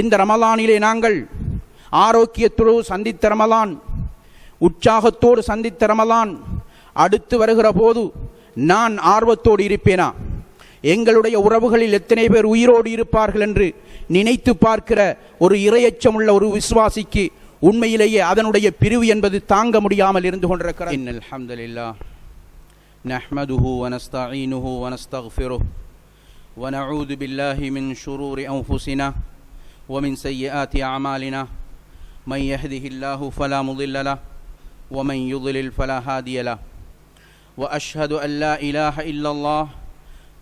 இந்த ரமலானிலே நாங்கள் ஆரோக்கியத்தோடு சந்தித்த ரமலான், உற்சாகத்தோடு சந்தித்த ரமலான் அடுத்து வருகிற போது நான் ஆர்வத்தோடு இருப்பேனா? எங்களுடைய உறவுகளில் எத்தனை பேர் உயிரோடு இருப்பார்கள் என்று நினைத்து பார்க்கிற ஒரு இறையச்சமுள்ள ஒரு விசுவாசிக்கு உண்மையிலேயே அதனுடைய பிரிவு என்பது தாங்க முடியாமல் இருந்து கொண்டிருக்கிறது. இன்னல் ஹம்துலில்லாஹ் நஹ்மதுஹு வ நஸ்தஈனுஹு வ நஸ்தக்ஃபிருஹு வ நஊது பில்லாஹி மின் ஷுரூரி அன்ஃபுஸினா வ மின் ஸய்யிஆத்தி அமாலினா மன் யஹ்திஹில்லாஹு ஃபலா முضில்ல லஹு வ மன் யுض்லில் ஃபலா ஹாதிய லஹு வ அஷ்ஹது அன் லா இலாஹ இல்லல்லாஹ்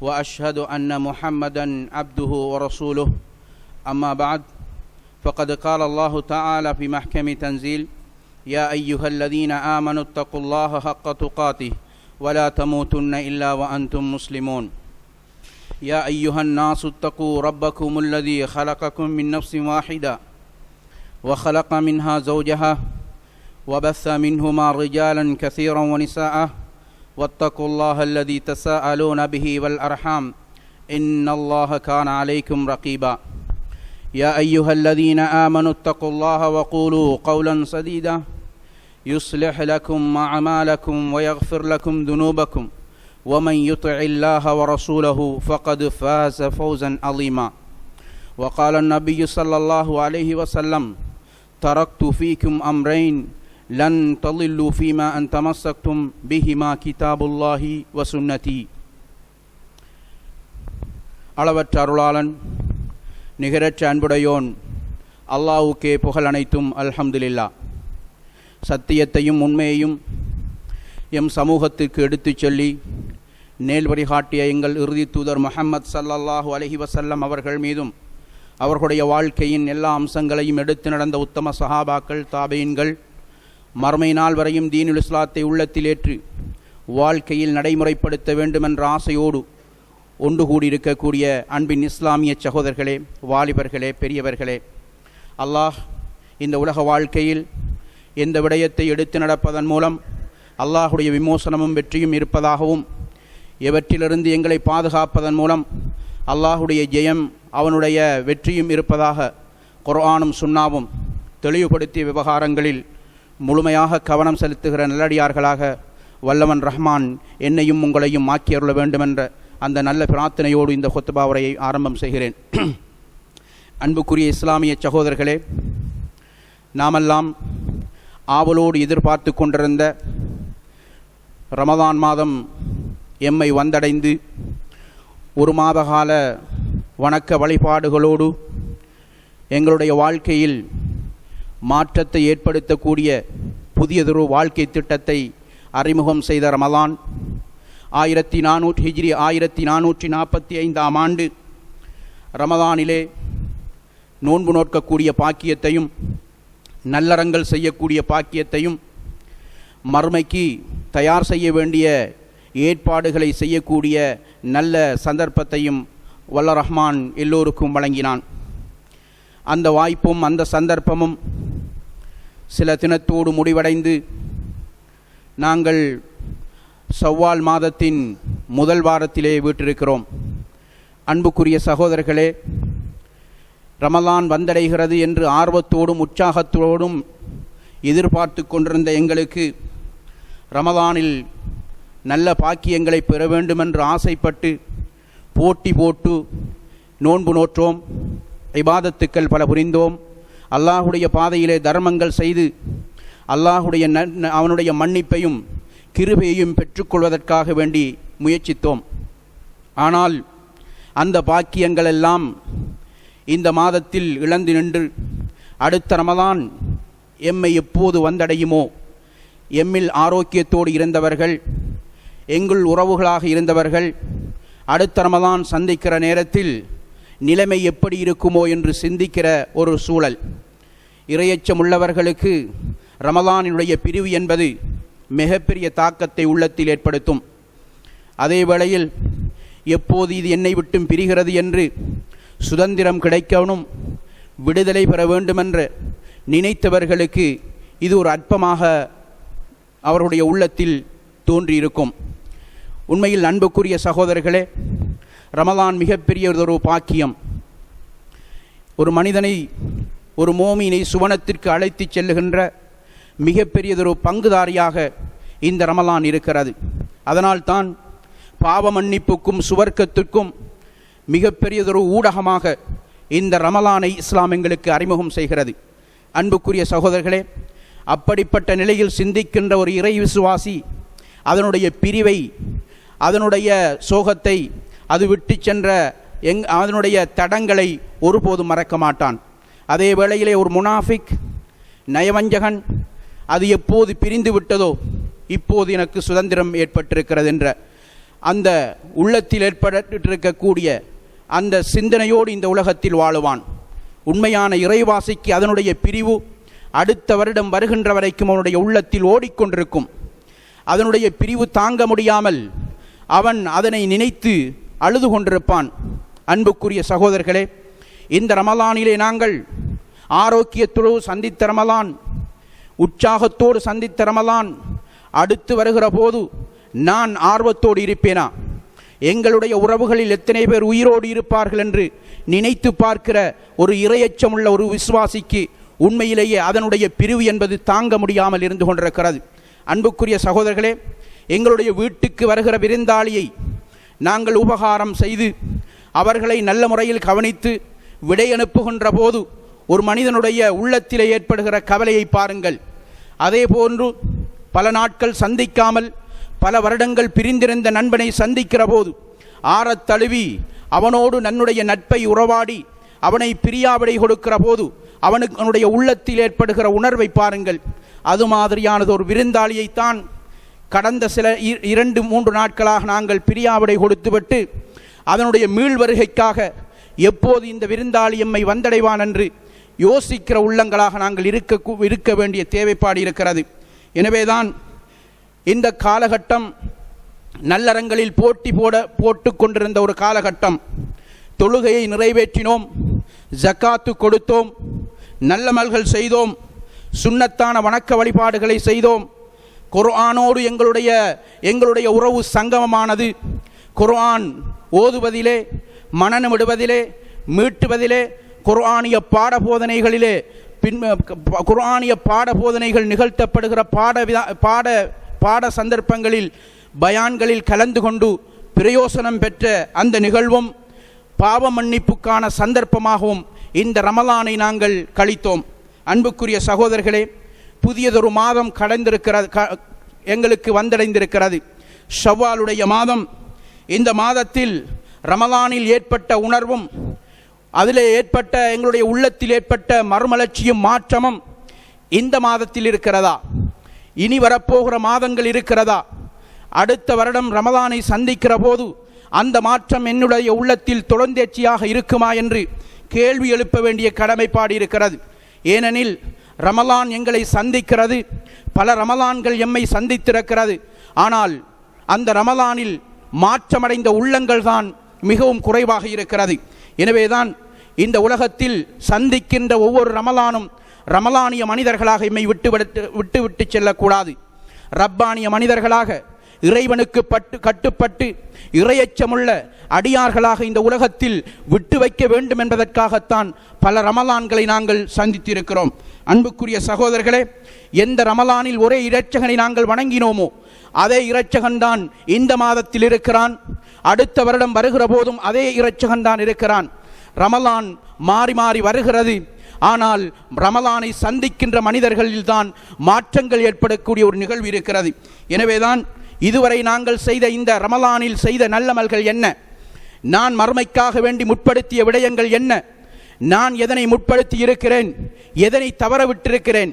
வ அஷ்ஹது அன்ன முஹம்மதன் அப்துஹு வ ரசூலுஹு. அம்மா பஅத் فقد قال الله تعالى في محكم تنزيل يا أيها الذين آمنوا اتقوا الله حق تقاته ولا تموتن إلا وأنتم مسلمون. يا أيها الناس اتقوا ربكم الذي خلقكم من نفس واحدة وخلق منها زوجها وبث منهما رجالا كثيرا ونساء واتقوا الله الذي تساءلون به والأرحام إن الله كان عليكم رقيبا. يا أيها الذين آمنوا اتقوا الله وقولوا قولا سديدا يصلح لكم أعمالكم ويغفر لكم ذنوبكم ومن يطع الله ورسوله فقد فاز فوزا عظيما. وقال النبي صلى الله عليه وسلم تركت فيكم أمرين لن تضلوا فيما أن تمسكتم بهما كتاب الله وسنتي. அளவற்ற அருளாளன் நிகரற்ற அன்புடையோன் அல்லாஹ்வுக்கே புகழ் அனைத்தும் அல்ஹம்துலில்லாஹ். சத்தியத்தையும் உண்மையையும் எம் சமூகத்திற்கு எடுத்துச் சொல்லி நேர்வழி காட்டிய எங்கள் இறுதி தூதர் முஹம்மது ஸல்லல்லாஹு அலைஹி வஸல்லம் அவர்கள் மீதும் அவர்களுடைய வாழ்க்கையின் எல்லா அம்சங்களையும் எடுத்து நடந்த உத்தம சஹாபாக்கள், தாபீன்கள், மறுமை நாள் வரையும் தீனுல் இஸ்லாத்தை உள்ளத்தில் ஏற்று வாழ்க்கையில் நடைமுறைப்படுத்த வேண்டுமென்ற ஆசையோடு ஒன்று கூடியிருக்கக்கூடிய அன்பின் இஸ்லாமிய சகோதரர்களே, வாலிபர்களே, பெரியவர்களே, அல்லாஹ் இந்த உலக வாழ்க்கையில் எந்த விடயத்தை எடுத்து நடப்பதன் மூலம் அல்லாஹுடைய விமோசனமும் வெற்றியும் இருப்பதாகவும், எவற்றிலிருந்து எங்களை பாதுகாப்பதன் மூலம் அல்லாஹுடைய ஜெயம் அவனுடைய வெற்றியும் இருப்பதாக குர்ஆனும் சுன்னாவும் தெளிவுபடுத்திய விவகாரங்களில் முழுமையாக கவனம் செலுத்துகிற நல்லடியார்களாக வல்லவன் ரஹ்மான் என்னையும் உங்களையும் ஆக்கியருள வேண்டுமென்ற அந்த நல்ல பிரார்த்தனையோடு இந்த ஹுத்பா உரையை ஆரம்பம் செய்கிறேன். அன்புக்குரிய இஸ்லாமிய சகோதரர்களே, நாமெல்லாம் ஆவலோடு எதிர்பார்த்து கொண்டிருந்த ரமதான் மாதம் எம்மை வந்தடைந்து ஒரு மாத கால வணக்க வழிபாடுகளோடு எங்களுடைய வாழ்க்கையில் மாற்றத்தை ஏற்படுத்தக்கூடிய புதியதொரு வாழ்க்கை திட்டத்தை அறிமுகம் செய்த ரமதான் 1445 ஆண்டு ரமதானிலே நோன்பு நோக்கக்கூடிய பாக்கியத்தையும், நல்லறங்கள் செய்யக்கூடிய பாக்கியத்தையும், மறுமைக்கு தயார் செய்ய வேண்டிய ஏற்பாடுகளை செய்யக்கூடிய நல்ல சந்தர்ப்பத்தையும் வல்ல ரஹ்மான் எல்லோருக்கும் வழங்கினான். அந்த வாய்ப்பும் அந்த சந்தர்ப்பமும் சில தினத்தோடு முடிவடைந்து நாங்கள் ஷவ்வால் மாதத்தின் முதல் வாரத்திலே வீற்றிருக்கிறோம். அன்புக்குரிய சகோதரர்களே, ரமலான் வந்தடைகிறது என்று ஆர்வத்தோடும் உற்சாகத்தோடும் எதிர்பார்த்து கொண்டிருந்த எங்களுக்கு ரமலானில் நல்ல பாக்கியங்களை பெற வேண்டுமென்று ஆசைப்பட்டு போட்டி போட்டு நோன்பு நோற்றோம், இபாதத்துக்கள் பல புரிந்தோம், அல்லாஹுடைய பாதையிலே தர்மங்கள் செய்து அல்லாஹுடைய அவனுடைய மன்னிப்பையும் கிருபையையும் பெற்றுக்கொள்வதற்காக வேண்டி முயற்சித்தோம். ஆனால் அந்த பாக்கியங்கள் எல்லாம் இந்த மாதத்தில் இழந்து நின்று அடுத்த ரமலான் எம்மை எப்போது வந்தடையுமோ, எம்மில் ஆரோக்கியத்தோடு இருந்தவர்கள், எங்கள் உறவுகளாக இருந்தவர்கள் அடுத்த ரமலான் சந்திக்கிற நேரத்தில் நிலைமை எப்படி இருக்குமோ என்று சிந்திக்கிற ஒரு சூழல். இறையச்சமுள்ளவர்களுக்கு ரமலானினுடைய பிரிவு என்பது மிகப்பெரிய தாக்கத்தை உள்ளத்தில் ஏற்படுத்தும். அதே வேளையில் எப்போது இது என்னை விட்டும் பிரிகிறது என்று சுதந்திரம் கிடைக்கணும், விடுதலை பெற வேண்டுமென்று நினைத்தவர்களுக்கு இது ஒரு அற்பமாக அவருடைய உள்ளத்தில் தோன்றியிருக்கும். உண்மையில் அன்புக்குரிய சகோதரர்களே, ரமலான் மிகப்பெரியதொரு பாக்கியம். ஒரு மனிதனை, ஒரு மோமீனை சுவனத்திற்கு அழைத்து செல்லுகின்ற மிகப்பெரியதொரு பங்குதாரியாக இந்த ரமலான் இருக்கிறது. அதனால்தான் பாவ மன்னிப்புக்கும் சுவர்க்கத்திற்கும் மிகப்பெரியதொரு ஊடகமாக இந்த ரமலானை இஸ்லாம் எங்களுக்கு அறிமுகம் செய்கிறது. அன்புக்குரிய சகோதரர்களே, அப்படிப்பட்ட நிலையில் சிந்திக்கின்ற ஒரு இறை விசுவாசி அதனுடைய பிரிவை, அதனுடைய சோகத்தை, அது விட்டு சென்ற அதனுடைய தடங்களை ஒருபோதும் மறக்க மாட்டான். அதே வேளையிலே ஒரு முனாஃபிக், நயவஞ்சகன், அது எப்போது பிரிந்து விட்டதோ இப்போது எனக்கு சுதந்திரம் ஏற்பட்டிருக்கிறது என்ற அந்த உள்ளத்தில் ஏற்பட்டிருக்கக்கூடிய அந்த சிந்தனையோடு இந்த உலகத்தில் வாழுவான். உண்மையான இறைவாசிக்கு அதனுடைய பிரிவு அடுத்த வருடம் வருகின்ற வரைக்கும் அவனுடைய உள்ளத்தில் ஓடிக்கொண்டிருக்கும். அதனுடைய பிரிவு தாங்க முடியாமல் அவன் அதனை நினைத்து அழுது கொண்டிருப்பான். அன்புக்குரிய சகோதரர்களே, இந்த ரமலானிலே நாங்கள் ஆரோக்கியத்தோடு சந்தித்த ரமலான், உற்சாகத்தோடு சந்தித்த ரமலான் அடுத்து வருகிற போது நான் ஆர்வத்தோடு இருப்பேனா? எங்களுடைய உறவுகளில் எத்தனை பேர் உயிரோடு இருப்பார்கள் என்று நினைத்து பார்க்கிற ஒரு இறையச்சமுள்ள ஒரு விசுவாசிக்கு உண்மையிலேயே அதனுடைய பிரிவு என்பது தாங்க முடியாமல் இருந்து கொண்டிருக்கிறது. அன்புக்குரிய சகோதரர்களே, எங்களுடைய வீட்டுக்கு வருகிற விருந்தாளியை நாங்கள் உபகாரம் செய்து அவர்களை நல்ல முறையில் கவனித்து விடை அனுப்புகின்ற போது ஒரு மனிதனுடைய உள்ளத்திலே ஏற்படுகிற கவலையை பாருங்கள். அதே போன்று பல நாட்கள் சந்திக்காமல் பல வருடங்கள் பிரிந்திருந்த நண்பனை சந்திக்கிற போது ஆறத் தழுவி அவனோடு நன்னுடைய நட்பை உறவாடி அவனை பிரியாவிடை கொடுக்கிற போது அவனுடைய உள்ளத்தில் ஏற்படுகிற உணர்வை பாருங்கள். அது மாதிரியானது ஒரு விருந்தாளியைத்தான் கடந்த சில 2-3 நாட்களாக நாங்கள் பிரியாவிடை கொடுத்துவிட்டு அதனுடைய மீள் வருகைக்காக எப்போது இந்த விருந்தாளி எம்மை வந்தடைவான் என்று யோசிக்கிற உள்ளங்களாக நாங்கள் இருக்க வேண்டிய தேவைப்பாடு இருக்கிறது. எனவேதான் இந்த காலகட்டம் நல்லறங்களில் போட்டு கொண்டிருந்த ஒரு காலகட்டம். தொழுகையை நிறைவேற்றினோம், ஜக்காத்து கொடுத்தோம், நல்லமல்கள் செய்தோம், சுன்னத்தான வணக்க வழிபாடுகளை செய்தோம். குர்ஆனோடு எங்களுடைய உறவு சங்கமமானது. குர்ஆன் ஓதுவதிலே, மனனமிடுவதிலே, மீட்டுவதிலே, குர்ஆனிய பாடபோதனைகளிலே குர்ஆனிய பாடபோதனைகள் நிகழ்த்தப்படுகிற பாட சந்தர்ப்பங்களில் பயான்களில் கலந்து கொண்டு பிரயோசனம் பெற்ற அந்த நிகழ்வும் பாவ மன்னிப்புக்கான சந்தர்ப்பமாகவும் இந்த ரமலானை நாங்கள் கழித்தோம். அன்புக்குரிய சகோதரர்களே, புதியதொரு மாதம் எங்களுக்கு வந்தடைந்திருக்கிறது. ஷவ்வாலுடைய மாதம். இந்த மாதத்தில் ரமலானில் ஏற்பட்ட உணர்வும் அதிலே ஏற்பட்ட எங்களுடைய உள்ளத்தில் ஏற்பட்ட மறுமலர்ச்சியும் மாற்றமும் இந்த மாதத்தில் இருக்கிறதா? இனி வரப்போகிற மாதங்கள் இருக்கிறதா? அடுத்த வருடம் ரமலானை சந்திக்கிற போது அந்த மாற்றம் என்னுடைய உள்ளத்தில் தொடர்ந்தேர்ச்சியாக இருக்குமா என்று கேள்வி எழுப்ப வேண்டிய கடமைப்பாடு இருக்கிறது. ஏனெனில் ரமலான் எங்களை சந்திக்கிறது, பல ரமலான்கள் எம்மை சந்தித்திருக்கிறது. ஆனால் அந்த ரமலானில் மாற்றமடைந்த உள்ளங்கள் தான் மிகவும் குறைவாக இருக்கிறது. எனவேதான் இந்த உலகத்தில் சந்திக்கின்ற ஒவ்வொரு ரமலானும் ரமலானிய மனிதர்களாக எம்மை விட்டு செல்லக்கூடாது. ரப்பானிய மனிதர்களாக, இறைவனுக்கு கட்டுப்பட்டு இறையச்சமுள்ள அடியார்களாக இந்த உலகத்தில் விட்டு வைக்க வேண்டும் என்பதற்காகத்தான் பல ரமலான்களை நாங்கள் சந்தித்திருக்கிறோம். அன்புக்குரிய சகோதரர்களே, எந்த ரமலானில் ஒரே இரட்சகனை நாங்கள் வணங்கினோமோ அதே இரட்சகன்தான் இந்த மாதத்தில் இருக்கிறான். அடுத்த வருடம் வருகிற போதும் அதே இரட்சகன்தான் இருக்கிறான். ரமலான் மாறி மாறி வருகிறது. ஆனால் ரமலானை சந்திக்கின்ற மனிதர்களில்தான் மாற்றங்கள் ஏற்படக்கூடிய ஒரு நிகழ்வு இருக்கிறது. எனவேதான் இதுவரை நாங்கள் செய்த இந்த ரமலானில் செய்த நல்லமல்கள் என்ன? நான் மறுமைக்காக வேண்டி முற்படுத்திய விடயங்கள் என்ன? நான் எதனை முற்படுத்தி இருக்கிறேன், எதனை தவறவிட்டிருக்கிறேன்,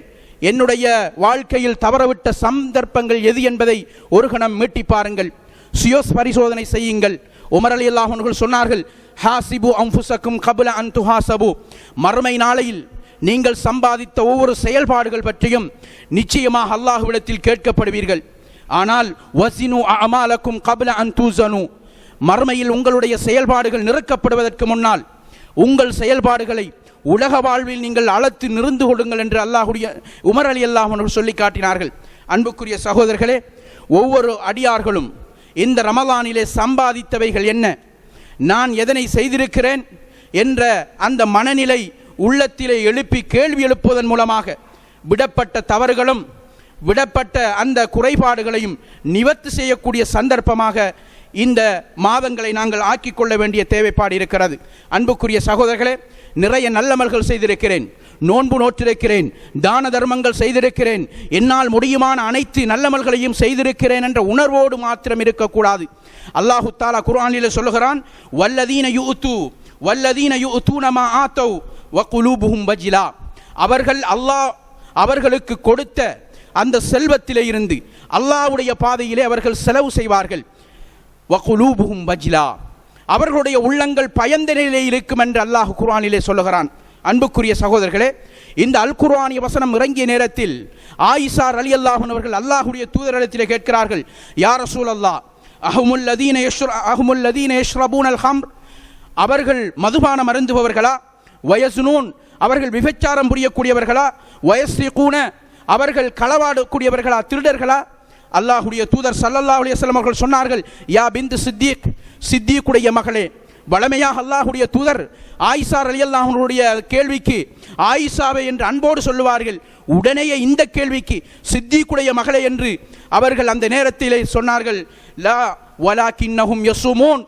என்னுடைய வாழ்க்கையில் தவறவிட்ட சந்தர்ப்பங்கள் எது என்பதை ஒரு கணம் மீட்டி பாருங்கள், சுயோஸ் பரிசோதனை செய்யுங்கள். உமர் ரலியல்லாஹு அன்ஹு சொன்னார்கள், ஹாசிபு அன்ஃபுஸக்கும் கப்ல அன் துஹாசபு. மறுமை நாளையில் நீங்கள் சம்பாதித்த ஒவ்வொரு செயல்பாடுகள் பற்றியும் நிச்சயமாக அல்லாஹ்விடத்தில் கேட்கப்படுவீர்கள். ஆனால் வஸினு அமாலக்கும் கப்ல அன் தூஸனு. மறுமையில் உங்களுடைய செயல்பாடுகள் நிறுக்கப்படுவதற்கு முன்னால் உங்கள் செயல்பாடுகளை உலக வாழ்வில் நீங்கள் அளத்து நிறுந்து கொள்ளுங்கள் என்று உமர் ரலியல்லாஹு அன்ஹு சொல்லி காட்டினார்கள். அன்புக்குரிய சகோதரர்களே, ஒவ்வொரு அடியார்களும் இந்த ரமலானிலே சம்பாதித்தவைகள் என்ன, நான் எதனை செய்திருக்கிறேன், என்ற அந்த மனநிலை உள்ளத்திலே எழுப்பி கேள்வி எழுப்புவதன் மூலமாக விடப்பட்ட தவறுகளும் விடப்பட்ட அந்த குறைபாடுகளையும் நிவர்த்தி செய்யக்கூடிய சந்தர்ப்பமாக இந்த மாதங்களை நாங்கள் ஆக்கிக்கொள்ள வேண்டிய தேவைப்பாடு இருக்கிறது. அன்புக்குரிய சகோதரர்களே, நிறைய நல்லமல்கள் செய்திருக்கிறேன், நோன்பு நோற்றிருக்கிறேன், தான தர்மங்கள் செய்திருக்கிறேன், என்னால் முடியுமான அனைத்து நல்லமல்களையும் செய்திருக்கிறேன் என்ற உணர்வோடு மாத்திரம் இருக்கக்கூடாது. அல்லாஹு தஆலா குர்ஆனிலே சொல்லுகிறான், வல்லதீன யுஅத்தூன மா ஆத்தவ் வகுலூபுஹும் வஜிலா. அவர்கள் அல்லாஹ் அவர்களுக்கு கொடுத்த அந்த செல்வத்திலே இருந்து அல்லாஹ்வுடைய பாதையிலே அவர்கள் செலவு செய்வார்கள். வகுலூபுஹும் வஜிலா, அவர்களுடைய உள்ளங்கள் பயந்த நிலையில் இருக்கும் என்று அல்லாஹ் குர்ஆனிலே சொல்லுகிறான். அன்புக்குரிய சகோதரர்களே, இந்த அல் குர்ஆனிய வசனம் இறங்கிய நேரத்தில் ஆயிஷா ரலியல்லாஹு அன்ஹா அவர்கள் அல்லாஹ்வுடைய தூதரிடத்திலே கேட்கிறார்கள், யா ரசூலல்லாஹ், அஹுமுல்லதீன யஷ்ரபூனல் ஹம்ர், அவர்கள் மதுபானம் அருந்துபவர்களா? வயஸ்னூன், அவர்கள் விபச்சாரம் புரியக்கூடியவர்களா? வயஸ்ரிகூன, அவர்கள் களவாடக்கூடியவர்களா, திருடர்களா? அல்லாஹ்வுடைய தூதர் ஸல்லல்லாஹு அலைஹி வஸல்லம் அவர்கள் சொன்னார்கள், யா பின்த் சித்திக், சித்திக்குடைய மகளே. வளமையாக அல்லாஹ்வுடைய தூதர் ஆயிஷா ரலியல்லாஹு அன்ஹுடைய கேள்விக்கு ஆயிஷாவே என்று அன்போடு சொல்லுவார்கள். உடனேயே இந்த கேள்விக்கு சித்திக்குடைய மகளே என்று அவர்கள் அந்த நேரத்திலே சொன்னார்கள், லா வலாகின்னஹும் யஸூமூன்,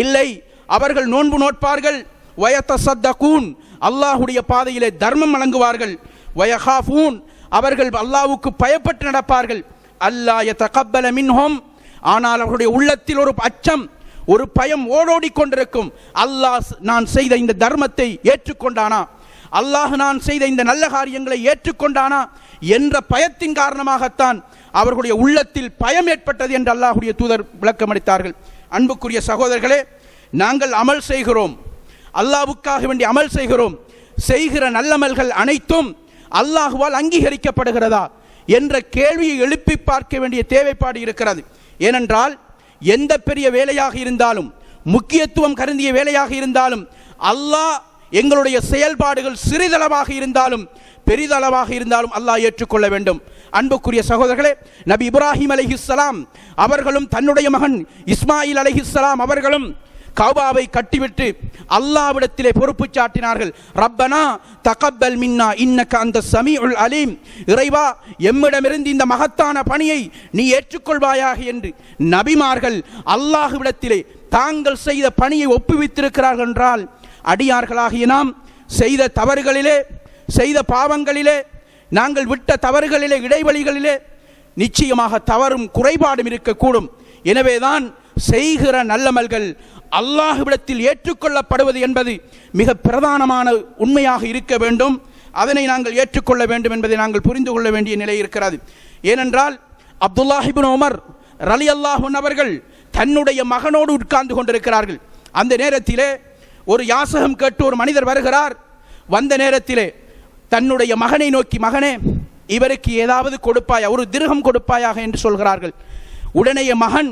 இல்லை, அவர்கள் நோன்பு நோட்பார்கள். வயதஸத்தகூன், அல்லாஹ்வுடைய பாதையிலே தர்மம் வழங்குவார்கள். வயகாஃபூன், அவர்கள் அல்லாஹ்வுக்கு பயப்பட்டு நடப்பார்கள். அல்லாஹ் யதகப்பல மின்ஹும், ஆனால் அவர்களுடைய உள்ளத்தில் ஒரு அச்சம், ஒரு பயம் ஓடோடி கொண்டிருக்கும். அல்லாஹ் நான் செய்த இந்த தர்மத்தை ஏற்றுக்கொண்டானா, அல்லாஹ் நான் செய்த இந்த நல்ல காரியங்களை ஏற்றுக்கொண்டானா என்ற பயத்தின் காரணமாகத்தான் அவர்களுடைய உள்ளத்தில் பயம் ஏற்பட்டது என்று அல்லாஹ்வுடைய தூதர் விளக்கமளித்தார்கள். அன்புக்குரிய சகோதரர்களே, நாங்கள் அமல் செய்கிறோம், அல்லாஹ்வுக்காக வேண்டி அமல் செய்கிறோம், செய்கிற நல்லமல்கள் அனைத்தும் அல்லாஹ்வால் அங்கீகரிக்கப்படுகிறதா என்ற கேள்வியை எழுப்பி பார்க்க வேண்டிய தேவைப்பாடு இருக்கிறது. ஏனென்றால் எந்த பெரிய வேலையாக இருந்தாலும், முக்கியத்துவம் கருந்திய வேலையாக இருந்தாலும், அல்லாஹ் எங்களுடைய செயல்பாடுகள் சிறிதளவாக இருந்தாலும் பெரிதளவாக இருந்தாலும் அல்லாஹ் ஏற்றுக்கொள்ள வேண்டும். அன்புக்குரிய சகோதரர்களே, நபி இப்ராஹிம் அலைஹிஸ்ஸலாம் அவர்களும் தன்னுடைய மகன் இஸ்மாயில் அலைஹிஸ்ஸலாம் அவர்களும் கஅபாவை கட்டிவிட்டு அல்லாஹ்விடத்திலே பொறுப்பு சாட்டினார்கள். ரப்பனா தகப்பல் மின்னா இன்னக அந்த ஸமீஉல் அலீம், இறைவா எம்மிடமிருந்து இந்த மகத்தான பணியை நீ ஏற்றுக்கொள்வாயாக என்று நபிமார்கள் அல்லாஹ்விடத்திலே தாங்கள் செய்த பணியை ஒப்புவித்திருக்கிறார்கள் என்றால், அடியார்களாகிய நாம் செய்த தவறுகளிலே, செய்த பாவங்களிலே, நாங்கள் விட்ட தவறுகளிலே, இடைவெளிகளிலே நிச்சயமாக தவறும் குறைபாடும் இருக்கக்கூடும். எனவேதான் செய்கிற நல்லமல்கள் அல்லாஹ்விடத்தில் ஏற்றுக்கொள்ளப்படுவது என்பது மிக பிரதானமான உண்மையாக இருக்க வேண்டும். அதனை நாங்கள் ஏற்றுக்கொள்ள வேண்டும் என்பதை நாங்கள் புரிந்து கொள்ள வேண்டிய நிலை இருக்கிறது. ஏனென்றால் அப்துல்லாஹ் இப்னு உமர் ரலியல்லாஹு அன்ஹு அவர்கள் தன்னுடைய மகனோடு உட்கார்ந்து கொண்டிருக்கிறார்கள். அந்த நேரத்திலே ஒரு யாசகம் கேட்டு ஒரு மனிதர் வருகிறார். வந்த நேரத்திலே தன்னுடைய மகனை நோக்கி, மகனே, இவருக்கு ஏதாவது கொடுப்பாயா, ஒரு திர்ஹம் கொடுப்பாயாக என்று சொல்கிறார்கள். உடனே மகன்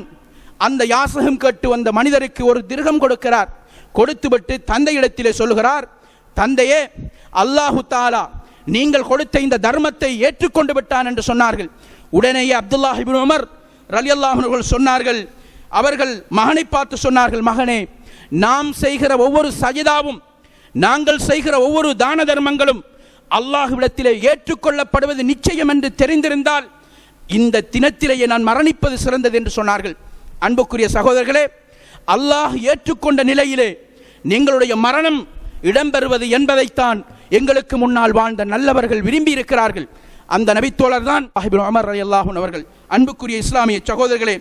அந்த யாசகம் கேட்டு வந்த மனிதருக்கு ஒரு திர்ஹம் கொடுக்கிறார். கொடுத்துவிட்டு தந்தையிடத்திலே சொல்லுகிறார், தந்தையே, அல்லாஹு தஆலா நீங்கள் கொடுத்த இந்த தர்மத்தை ஏற்றுக்கொண்டு விட்டான் என்று சொன்னார்கள். உடனேயே அப்துல்லாஹ் இப்னு உமர் ரலியல்லாஹு அன்ஹு சொன்னார்கள், அவர்கள் மகனை பார்த்து சொன்னார்கள், மகனே, நாம் செய்கிற ஒவ்வொரு சஜிதாவும், நாங்கள் செய்கிற ஒவ்வொரு தான தர்மங்களும் அல்லாஹ்விடத்திலே ஏற்றுக்கொள்ளப்படுவது நிச்சயம் என்று தெரிந்திருந்தால் இந்த தினத்திலேயே நான் மரணிப்பது சிறந்தது என்று சொன்னார்கள். அன்புக்குரிய சகோதரர்களே, அல்லாஹ் ஏற்றுக்கொண்ட நிலையிலே எங்களுடைய மரணம் இடம்பெறுவது என்பதைத்தான் எங்களுக்கு முன்னால் வாழ்ந்த நல்லவர்கள் விரும்பி இருக்கிறார்கள். அந்த நபித்தோழர் தான் உமர் ரலியல்லாஹு அன்ஹு அவர்கள். அன்புக்குரிய இஸ்லாமிய சகோதரர்களே,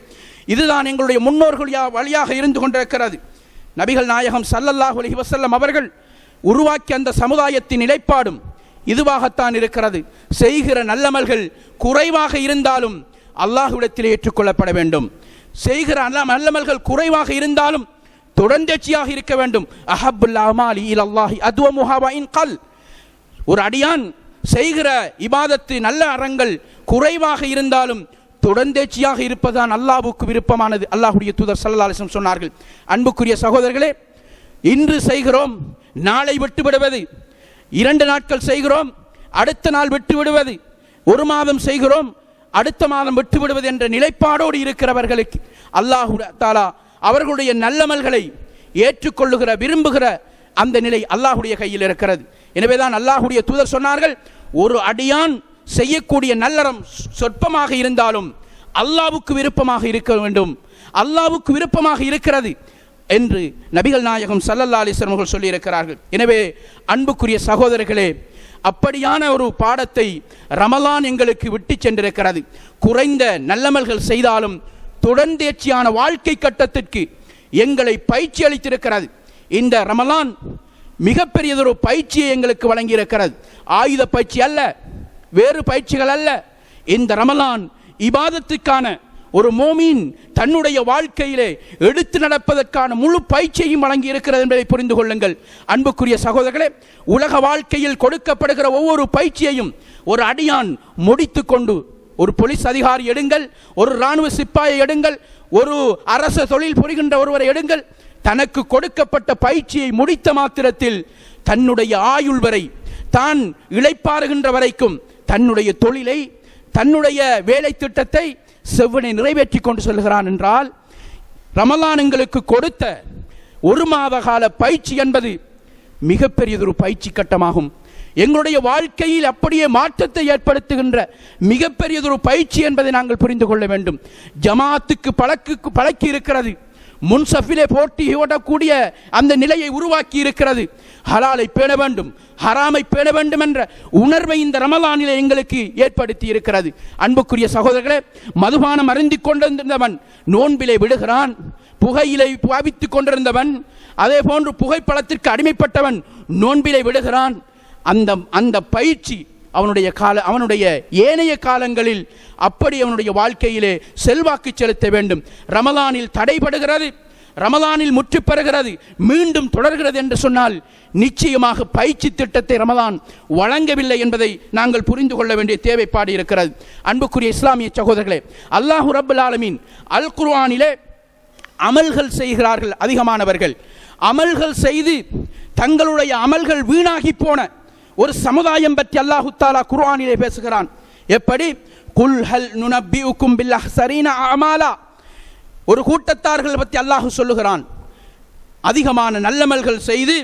இதுதான் எங்களுடைய முன்னோர்கள் வழியாக இருந்து கொண்டிருக்கிறது. நபிகள் நாயகம் ஸல்லல்லாஹு அலைஹி வஸல்லம் அவர்கள் உருவாக்கிய அந்த சமுதாயத்தின் நிலைப்பாடும் இதுவாகத்தான் இருக்கிறது. செய்கிற நல்லமல்கள் குறைவாக இருந்தாலும் அல்லாஹ்விடத்திலே ஏற்றுக்கொள்ளப்பட வேண்டும். செய்கிற நல்லமல்கள் குறைவாக இருந்தாலும் தொடர்ந்தேர்ச்சியாக இருக்க வேண்டும். அஹப்புல் அமாலி இலல்லாஹி அத்வமுஹா வ இன் கல், ஒரு அடியான் செய்கிற இபாதத்து நல்ல அறங்கள் குறைவாக இருந்தாலும் தொடர்ந்தேர்ச்சியாக இருப்பதுதான் அல்லாஹ்வுக்கு விருப்பமானது. அல்லாஹ்வுடைய தூதர் ஸல்லல்லாஹு அலைஹி வஸல்லம் சொன்னார்கள். அன்புக்குரிய சகோதரர்களே, இன்று செய்கிறோம், நாளை விட்டுவிடுவது, 2 நாட்கள் செய்கிறோம், அடுத்த நாள் விட்டுவிடுவது, 1 மாதம் செய்கிறோம், அடுத்த மாதம் விட்டுவிடுவது என்ற நிலைப்பாடோடு இருக்கிறவர்களுக்கு அல்லாஹ் தஆலா அவர்களுடைய நல்லமல்களை ஏற்றுக்கொள்ளுகிற, விரும்புகிற அந்த நிலை அல்லாஹுடைய கையில் இருக்கிறது. எனவேதான் அல்லாஹுடைய தூதர் சொன்னார்கள், ஒரு அடியான் செய்யக்கூடிய நல்லறம் சொற்பமாக இருந்தாலும் அல்லாஹ்வுக்கு விருப்பமாக இருக்க வேண்டும், அல்லாஹ்வுக்கு விருப்பமாக இருக்கிறது என்று நபிகள் நாயகம் ஸல்லல்லாஹு அலைஹி வஸல்லம் அவர்கள் சொல்லி இருக்கிறார்கள். எனவே அன்புக்குரிய சகோதரர்களே, அப்படியான ஒரு பாடத்தை ரமலான் எங்களுக்கு விட்டு சென்றிருக்கிறது. குறைந்த நல்லமல்கள் செய்தாலும் தொடர்ந்தேர்ச்சியான வாழ்க்கை கட்டத்திற்கு எங்களை பயிற்சி அளித்திருக்கிறது. இந்த ரமலான் மிகப்பெரியதொரு பயிற்சியை எங்களுக்கு வழங்கியிருக்கிறது. ஆயுத பயிற்சி அல்ல, வேறு பயிற்சிகள் அல்ல. இந்த ரமலான் இபாதத்துக்கான ஒரு மோமீன் தன்னுடைய வாழ்க்கையிலே எடுத்து நடப்பதற்கான முழு பயிற்சியையும் வழங்கி இருக்கிறது என்பதை புரிந்து கொள்ளுங்கள். அன்புக்குரிய சகோதரர்களே, உலக வாழ்க்கையில் கொடுக்கப்படுகிற ஒவ்வொரு பயிற்சியையும் ஒரு அடியான் முடித்து கொண்டு, ஒரு போலீஸ் அதிகாரி எடுங்கள், ஒரு இராணுவ சிப்பாயை எடுங்கள், ஒரு அரச தொழில் புரிகின்ற ஒருவரை எடுங்கள், தனக்கு கொடுக்கப்பட்ட பயிற்சியை முடித்த மாத்திரத்தில் தன்னுடைய ஆயுள் வரை, தான் இளைப்பாறுகின்ற வரைக்கும் தன்னுடைய தொழிலை, தன்னுடைய வேலை திட்டத்தை செவ்வனை நிறைவேற்றி கொண்டு செல்கிறான் என்றால், ரமலான் எங்களுக்கு கொடுத்த ஒரு மாத கால பயிற்சி என்பது மிகப்பெரியதொரு பயிற்சி கட்டமாகும். எங்களுடைய வாழ்க்கையில் அப்படியே மாற்றத்தை ஏற்படுத்துகின்ற மிகப்பெரியதொரு பயிற்சி என்பதை நாங்கள் புரிந்து கொள்ள வேண்டும். ஜமாத்துக்கு பழக்கி இருக்கிறது, முன்சஃபிலே போட்டி ஓடக்கூடிய அந்த நிலையை உருவாக்கி இருக்கிறது. ஹலாலை பேண வேண்டும், ஹராமை பேண வேண்டும் என்ற உணர்வை இந்த ரமலானிலே எங்களுக்கு ஏற்படுத்தி இருக்கிறது. அன்புக்குரிய சகோதரர்களே, மதுபானம் அருந்தி கொண்டிருந்தவன் நோன்பிலே விடுகிறான், புகையிலை பாவித்துக் கொண்டிருந்தவன், அதே போன்று புகைப்பழத்திற்கு அடிமைப்பட்டவன் நோன்பிலே விடுகிறான். அந்த பயிற்சி அவனுடைய ஏனைய காலங்களில் அப்படி அவனுடைய வாழ்க்கையிலே செல்வாக்கு செலுத்த வேண்டும். ரமலானில் தடைபடுகிறது, ரமலானில் முற்று பெறுகிறது, மீண்டும் தொடர்கிறது என்று சொன்னால் நிச்சயமாக பயிற்சி திட்டத்தை ரமலான் வழங்கவில்லை என்பதை நாங்கள் புரிந்து கொள்ள வேண்டிய தேவைப்பாடு இருக்கிறது. அன்புக்குரிய இஸ்லாமிய சகோதரர்களே, அல்லாஹ் ரப்பல் ஆலமீன் அல் குர்ஆனிலே அமல்கள் செய்கிறார்கள் அதிகமானவர்கள். அமல்கள் செய்து தங்களுடைய அமல்கள் வீணாகி போன ஒரு சமுதாயம் பற்றி அல்லாஹு தஆலா குர்ஆனிலே பேசுகிறான். எப்படி? குல் ஹல் நுனப்பியுக்கும் பில் அஹ்ஸரீன அமாலா, ஒரு கூட்டத்தார்கள் பற்றி அல்லாஹ் சொல்லுகிறான். அதிகமான நல்லமல்கள் செய்து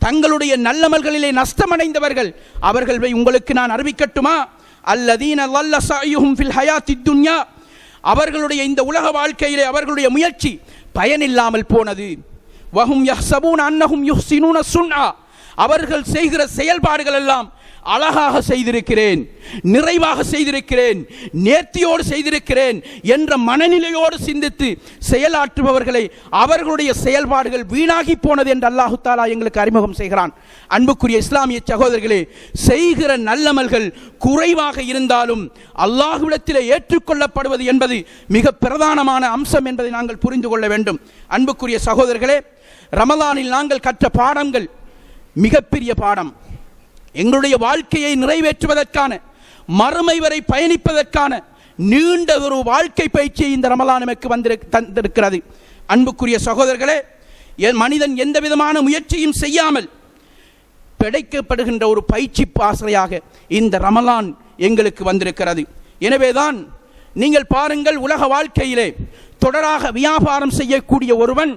தங்களுடைய நல்லமல்களிலே நஷ்டமடைந்தவர்கள், அவர்களை உங்களுக்கு நான் அறிவிக்கட்டுமா? அல்லதீன லல்ல சஅயுஹும் ஃபில் ஹயாத்தித் துன்யா, அவர்களுடைய இந்த உலக வாழ்க்கையிலே அவர்களுடைய முயற்சி பயனில்லாமல் போனது. வஹும் யஹ்ஸபூன அன்னஹும் யுஹ்ஸினூன சுன்ஆ, அவர்கள் செய்கிற செயல்பாடுகள் எல்லாம் அழகாக செய்திருக்கிறேன், நிறைவாக செய்திருக்கிறேன், நேர்த்தியோடு செய்திருக்கிறேன் என்ற மனநிலையோடு சிந்தித்து செயலாற்றுபவர்களை அவர்களுடைய செயல்பாடுகள் வீணாகி போனது என்று அல்லாஹு தஆலா எங்களுக்கு அறிமுகம் செய்கிறான். அன்புக்குரிய இஸ்லாமிய சகோதரர்களே, செய்கிற நல்லமல்கள் குறைவாக இருந்தாலும் அல்லாஹ்விடத்திலே ஏற்றுக்கொள்ளப்படுவது என்பது மிக பிரதானமான அம்சம் என்பதை நாங்கள் புரிந்து கொள்ள வேண்டும். அன்புக்குரிய சகோதரர்களே, ரமலானில் நாங்கள் கற்ற பாடங்கள் மிகப்பெரிய பாடம். எங்களுடைய வாழ்க்கையை நிறைவேற்றுவதற்கான, மறுமை வரை பயணிப்பதற்கான நீண்ட ஒரு வாழ்க்கை பயிற்சியை இந்த ரமலான் நமக்கு தந்திருக்கிறது. அன்புக்குரிய சகோதரர்களே, மனிதன் எந்த விதமான முயற்சியும் செய்யாமல் கிடைக்கப்படுகின்ற ஒரு பயிற்சி பாசறையாக இந்த ரமலான் எங்களுக்கு வந்திருக்கிறது. எனவேதான் நீங்கள் பாருங்கள், உலக வாழ்க்கையிலே தொடராக வியாபாரம் செய்யக்கூடிய ஒருவன்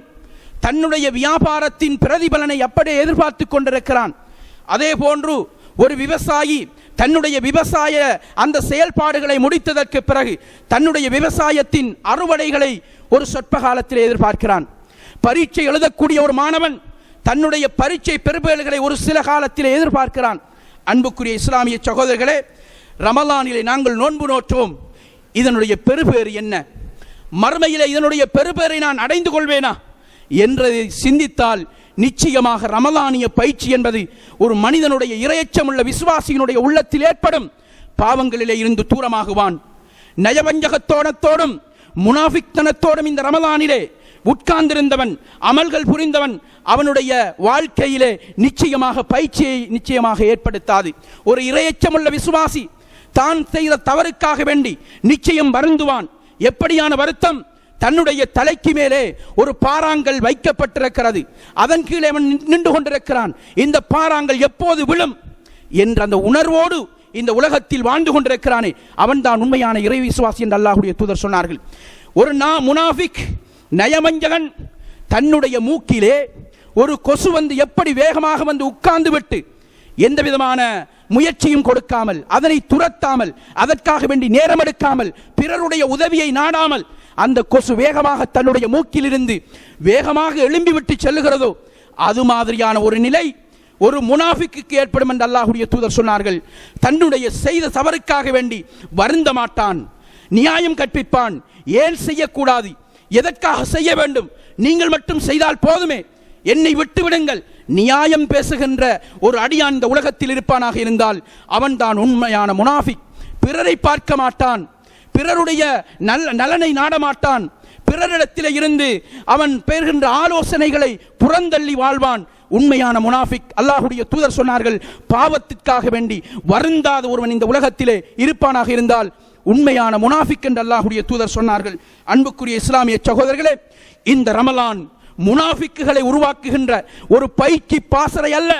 தன்னுடைய வியாபாரத்தின் பிரதிபலனை அப்படியே எதிர்பார்த்து கொண்டிருக்கிறான். அதே போன்று ஒரு விவசாயி தன்னுடைய விவசாய அந்த செயல்பாடுகளை முடித்ததற்கு பிறகு தன்னுடைய விவசாயத்தின் அறுவடைகளை ஒரு சொற்ப காலத்தில் எதிர்பார்க்கிறான். பரீட்சை எழுதக்கூடிய ஒரு மாணவன் தன்னுடைய பரீட்சை பெறுபேறுகளை ஒரு சில காலத்தில் எதிர்பார்க்கிறான். அன்புக்குரிய இஸ்லாமிய சகோதரர்களே, ரமலானிலே நாங்கள் நோன்பு நோற்றோம், இதனுடைய பெறுபேறு என்ன? மறுமையிலே இதனுடைய பெறுபேறை நான் அடைந்து கொள்வேனா என்றதை சிந்தித்தால் நிச்சயமாக ரமலானிய பயிற்சி என்பது ஒரு மனிதனுடைய இரையச்சமுள்ள விசுவாசியினுடைய உள்ளத்தில் ஏற்படும் பாவங்களிலே இருந்து தூரமாகுவான். நயவஞ்சகத்தோடத்தோடும் முனாஃபிக்தனத்தோடும் இந்த ரமலானிலே உட்கார்ந்திருந்தவன், அமல்கள் புரிந்தவன், அவனுடைய வாழ்க்கையிலே நிச்சயமாக பயிற்சியை நிச்சயமாக ஏற்படுத்தாது. ஒரு இரையச்சமுள்ள விசுவாசி தான் செய்த தவறுக்காக வேண்டி நிச்சயம் வருந்துவான். எப்படியான வருத்தம்? தன்னுடைய தலைக்கு மேலே ஒரு பாறாங்கல் வைக்கப்பட்டிருக்கிறது, அதன் கீழே அவன் நின்று கொண்டிருக்கிறான். இந்த பாறாங்கல் எப்போது விழும் என்ற அந்த உணர்வோடு இந்த உலகத்தில் வாழ்ந்து கொண்டிருக்கிறானே, அவன் தான் உண்மையான இறை விசுவாசி என்று அல்லாஹ்வுடைய தூதர் சொன்னார்கள். ஒரு முனாஃபிக், நயவஞ்சகன், தன்னுடைய மூக்கிலே ஒரு கொசு வந்து எப்படி வேகமாக வந்து உட்கார்ந்து விட்டு எந்த விதமான முயற்சியும் கொடுக்காமல், அதனை துரத்தாமல், அதற்காக வேண்டி நேரம் எடுக்காமல், பிறருடைய உதவியை நாடாமல் அந்த கொசு வேகமாக தன்னுடைய மூக்கிலிருந்து வேகமாக எழும்பிவிட்டு செல்லுகிறதோ அது மாதிரியான ஒரு நிலை ஒரு முனாஃபிக்கு ஏற்படும் என்று அல்லாஹ்வுடைய தூதர் சொன்னார்கள். தன்னுடைய செய்த தவறுக்காக வேண்டி வருந்த மாட்டான், நியாயம் கற்பிப்பான். ஏன் செய்யக்கூடாது, எதற்காக செய்ய வேண்டும், நீங்கள் மட்டும் செய்தால் போதுமே, என்னை விட்டுவிடுங்கள், நியாயம் பேசுகின்ற ஒரு அடியான் இந்த உலகத்தில் இருப்பானாக இருந்தால் அவன் தான் உண்மையான முனாஃபிக். பிறரை பார்க்க மாட்டான், பிறருடைய நலனை நாடமாட்டான், பிறரிடத்தில் இருந்து அவன் பெறுகின்ற ஆலோசனைகளை புறந்தள்ளி வாழ்வான். உண்மையான முனாஃபிக். அல்லாஹ்வுடைய தூதர் சொன்னார்கள், பாவத்திற்காக வேண்டி வருந்தாத ஒருவன் இந்த உலகத்திலே இருப்பானாக இருந்தால் உண்மையான முனாஃபிக் என்று அல்லாஹ்வுடைய தூதர் சொன்னார்கள். அன்புக்குரிய இஸ்லாமிய சகோதரர்களே, இந்த ரமலான் முனாஃபிக்குகளை உருவாக்குகின்ற ஒரு பயிற்சி பாசறை அல்ல.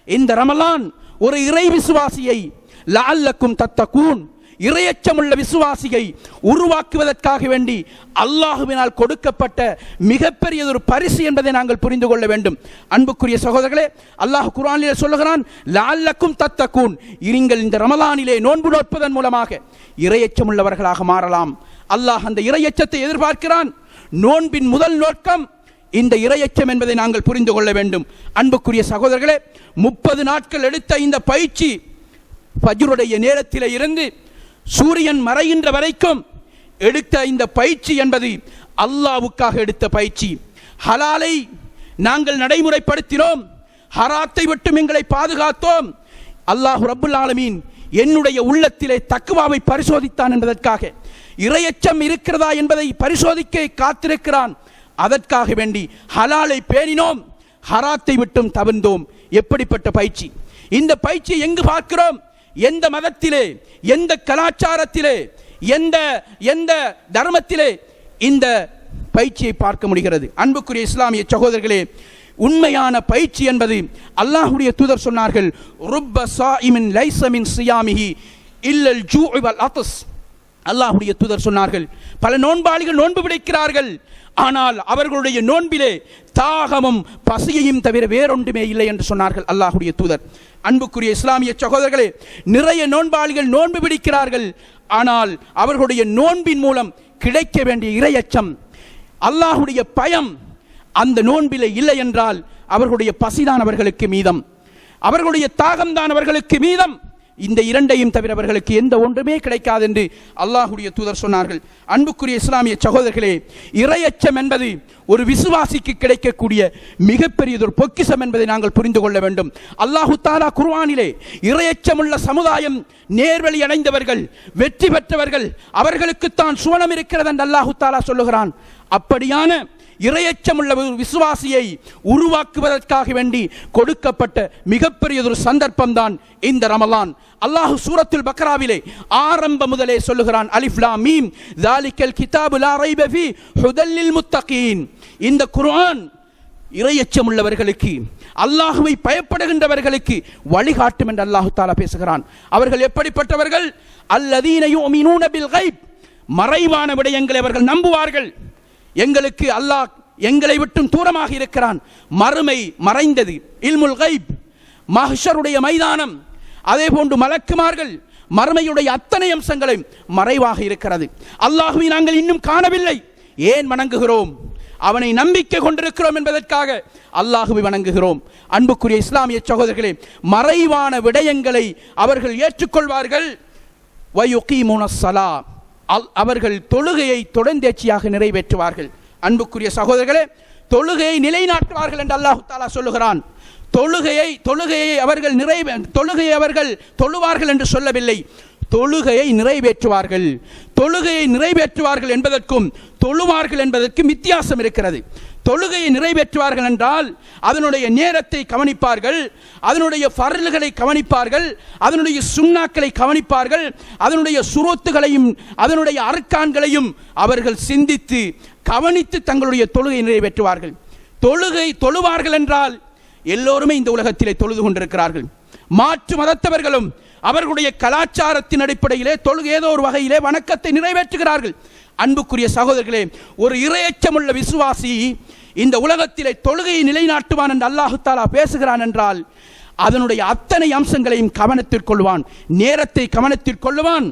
இந்த ரமலான் ஒரு இறை விசுவாசியை, லஅல்லக்கும் தத்தகூன், இறையச்சமுள்ள விசுவாசியை உருவாக்குவதற்காக வேண்டி அல்லாஹ்வினால் கொடுக்கப்பட்ட மிகப்பெரியதொரு பரிசு என்பதை நாங்கள் புரிந்து கொள்ள வேண்டும். அன்புக்குரிய சகோதரர்களே, அல்லாஹ் குர்ஆனிலே சொல்லுகிறான், லஅல்லக்கும் தத்தகூன், நீங்கள் இந்த ரமலானிலே நோன்பு நோற்பதன் மூலமாக இறையச்சமுள்ளவர்களாக மாறலாம். அல்லாஹ் அந்த இறையச்சத்தை எதிர்பார்க்கிறான். நோன்பின் முதல் நோக்கம் இந்த இறையச்சம் என்பதை நாங்கள் புரிந்து கொள்ள வேண்டும். அன்புக்குரிய சகோதரர்களே, 30 நாட்கள் எடுத்த இந்த பயிற்சி ஃபஜ்ருடைய நேரத்திலே இருந்து சூரியன் மறைகின்ற வரைக்கும் எடுத்த இந்த பயிற்சி என்பது அல்லாஹ்வுக்காக எடுத்த பயிற்சி. ஹலாலை நாங்கள் நடைமுறைப்படுத்தினோம், ஹராத்தை விட்டு எங்களை பாதுகாத்தோம். அல்லாஹ் ரப்புல் ஆலமீன் என்னுடைய உள்ளத்திலே தக்வாவை பரிசோதித்தான் என்பதற்காக, இறையச்சம் இருக்கிறதா என்பதை பரிசோதிக்க காத்திருக்கிறான். அதற்காக வேண்டி ஹலாலை பேணினோம், ஹராத்தை விட்டும் தவிர்ந்தோம். எப்படிப்பட்ட பயிற்சி! இந்த பயிற்சியை எங்கு பார்க்கிறோம்? எந்த மதத்திலே, எந்த கலாச்சாரத்திலே, எந்த தர்மத்திலே இந்த பயிற்சியை பார்க்க முடிகிறது? அன்புக்குரிய இஸ்லாமிய சகோதரர்களே, உண்மையான பயிற்சி என்பது அல்லாஹ்வுடைய தூதர் சொன்னார்கள், ருப்ப ஸாயிமின் லைஸ மின் ஸியாமிஹி இல்லல் ஜூஉ வல் அத்ஸ். அல்லாஹ்வுடைய தூதர் சொன்னார்கள், பல நோன்பாளிகள் நோன்பு பிடிக்கிறார்கள், ஆனால் அவர்களுடைய நோன்பிலே தாகமும் பசியையும் தவிர வேறொன்றுமே இல்லை என்று சொன்னார்கள் அல்லாஹ்வுடைய தூதர். அன்புக்குரிய இஸ்லாமிய சகோதரர்களே, நிறைய நோன்பாளிகள் நோன்பு பிடிக்கிறார்கள், ஆனால் அவர்களுடைய நோன்பின் மூலம் கிடைக்க வேண்டிய இறையச்சம், அல்லாஹ்வுடைய பயம் அந்த நோன்பிலே இல்லை என்றால் அவர்களுடைய பசிதான் அவர்களுக்கு மீதம், அவர்களுடைய தாகம்தான் அவர்களுக்கு மீதம். இந்த இரண்டையும் தவிர அவர்களுக்கு எந்த ஒன்றுமே கிடைக்காது என்று அல்லாஹ்வுடைய தூதர் சொன்னார்கள். அன்புக்குரிய இஸ்லாமிய சகோதரர்களே, இறையச்சம் என்பது ஒரு விசுவாசிக்கு கிடைக்கக்கூடிய மிகப்பெரியதொரு பொக்கிஷம் என்பதை நாங்கள் புரிந்து கொள்ள வேண்டும். அல்லாஹு தஆலா குர்ஆனிலே இறையச்சமுள்ள சமுதாயம் நேர்வழி அடைந்தவர்கள், வெற்றி பெற்றவர்கள், அவர்களுக்குத்தான் சுவனம் இருக்கிறது என்று அல்லாஹு தஆலா சொல்லுகிறான். அப்படியான இறையச்சமுள்ள விசுவாசியை உருவாக்குவதற்காக வேண்டி கொடுக்கப்பட்ட மிகப்பெரியதொரு சந்தர்ப்பம் தான் இந்த ரமலான். அல்லாஹ் சூரத்துல் பக்ராவிலே ஆரம்ப முதலே சொல்லுகிறான், அலிஃப் லாம் மீம் ஸாலிகல் கிதாபு லா ரைப ஃபீ ஹுதல் லில் முத்தகீன். இந்த குர்ஆன் இறையச்சமுள்ளவர்களுக்கு, அல்லாஹ்வை பயப்படுகின்றவர்களுக்கு வழிகாட்டும் என்று அல்லாஹ் தஆலா பேசுகிறான். அவர்கள் எப்படிப்பட்டவர்கள்? அல்லதீன யுமினூன பில் கைப், மறைவான விடயங்களை அவர்கள் நம்புவார்கள். எங்களுக்கு அல்லாஹ் எங்களை விட்டும் தூரமாக இருக்கிறான். மறுமை மறைந்தது, இல்முல் கைப், மஹ்ஷருடைய மைதானம், அதே போன்று மலக்குமார்கள், மறுமையுடைய அத்தனை அம்சங்களும் மறைவாக இருக்கிறது. அல்லாஹ்வை நாங்கள் இன்னும் காணவில்லை. ஏன் வணங்குகிறோம்? அவனை நம்பிக்கை கொண்டிருக்கிறோம் என்பதற்காக அல்லாஹ்வை வணங்குகிறோம். அன்புக்குரிய இஸ்லாமிய சகோதரர்களே, மறைவான விடயங்களை அவர்கள் ஏற்றுக்கொள்வார்கள். வயுகீமுனஸ் ஸலா, அவர்கள் தொழுகையை தொடர்ந்தேர்ச்சியாக நிறைவேற்றுவார்கள். அன்புக்குரிய சகோதரர்களே, தொழுகையை நிலைநாட்டுவார்கள் என்று அல்லாஹ் தஆலா சொல்லுகிறான். தொழுகையை அவர்கள் தொழுவார்கள் என்று சொல்லவில்லை, தொழுகையை நிறைவேற்றுவார்கள். தொழுகையை நிறைவேற்றுவார்கள் என்பதற்கும் தொழுவார்கள் என்பதற்கும் வித்தியாசம் இருக்கிறது. தொழுகையை நிறைவேற்றுவார்கள் என்றால் அதனுடைய நேரத்தை கவனிப்பார்கள், அதனுடைய ஃபர்லுகளை கவனிப்பார்கள், அதனுடைய சுன்னாக்களை கவனிப்பார்கள், அதனுடைய சுரூத்துகளையும் அதனுடைய அர்க்கான்களையும் அவர்கள் சிந்தித்து கவனித்து தங்களுடைய தொழுகை நிறைவேற்றுவார்கள். தொழுவார்கள் என்றால் எல்லோருமே இந்த உலகத்திலே தொழுது கொண்டிருக்கிறார்கள். மாற்று மதத்தவர்களும் அவர்களுடைய கலாச்சாரத்தின் அடிப்படையிலே தொழுகை ஏதோ ஒரு வகையிலே வணக்கத்தை நிறைவேற்றுகிறார்கள். அன்புக்குரிய சகோதரர்களே, ஒரு இறையச்சமுள்ள விசுவாசி இந்த உலகத்திலே தொழுகையை நிலைநாட்டுவான் என்று அல்லாஹு தஆலா பேசுகிறான் என்றால் அதனுடைய அத்தனை அம்சங்களையும் கவனத்தில் கொள்வான், நேரத்தை கவனத்தில் கொள்வான்,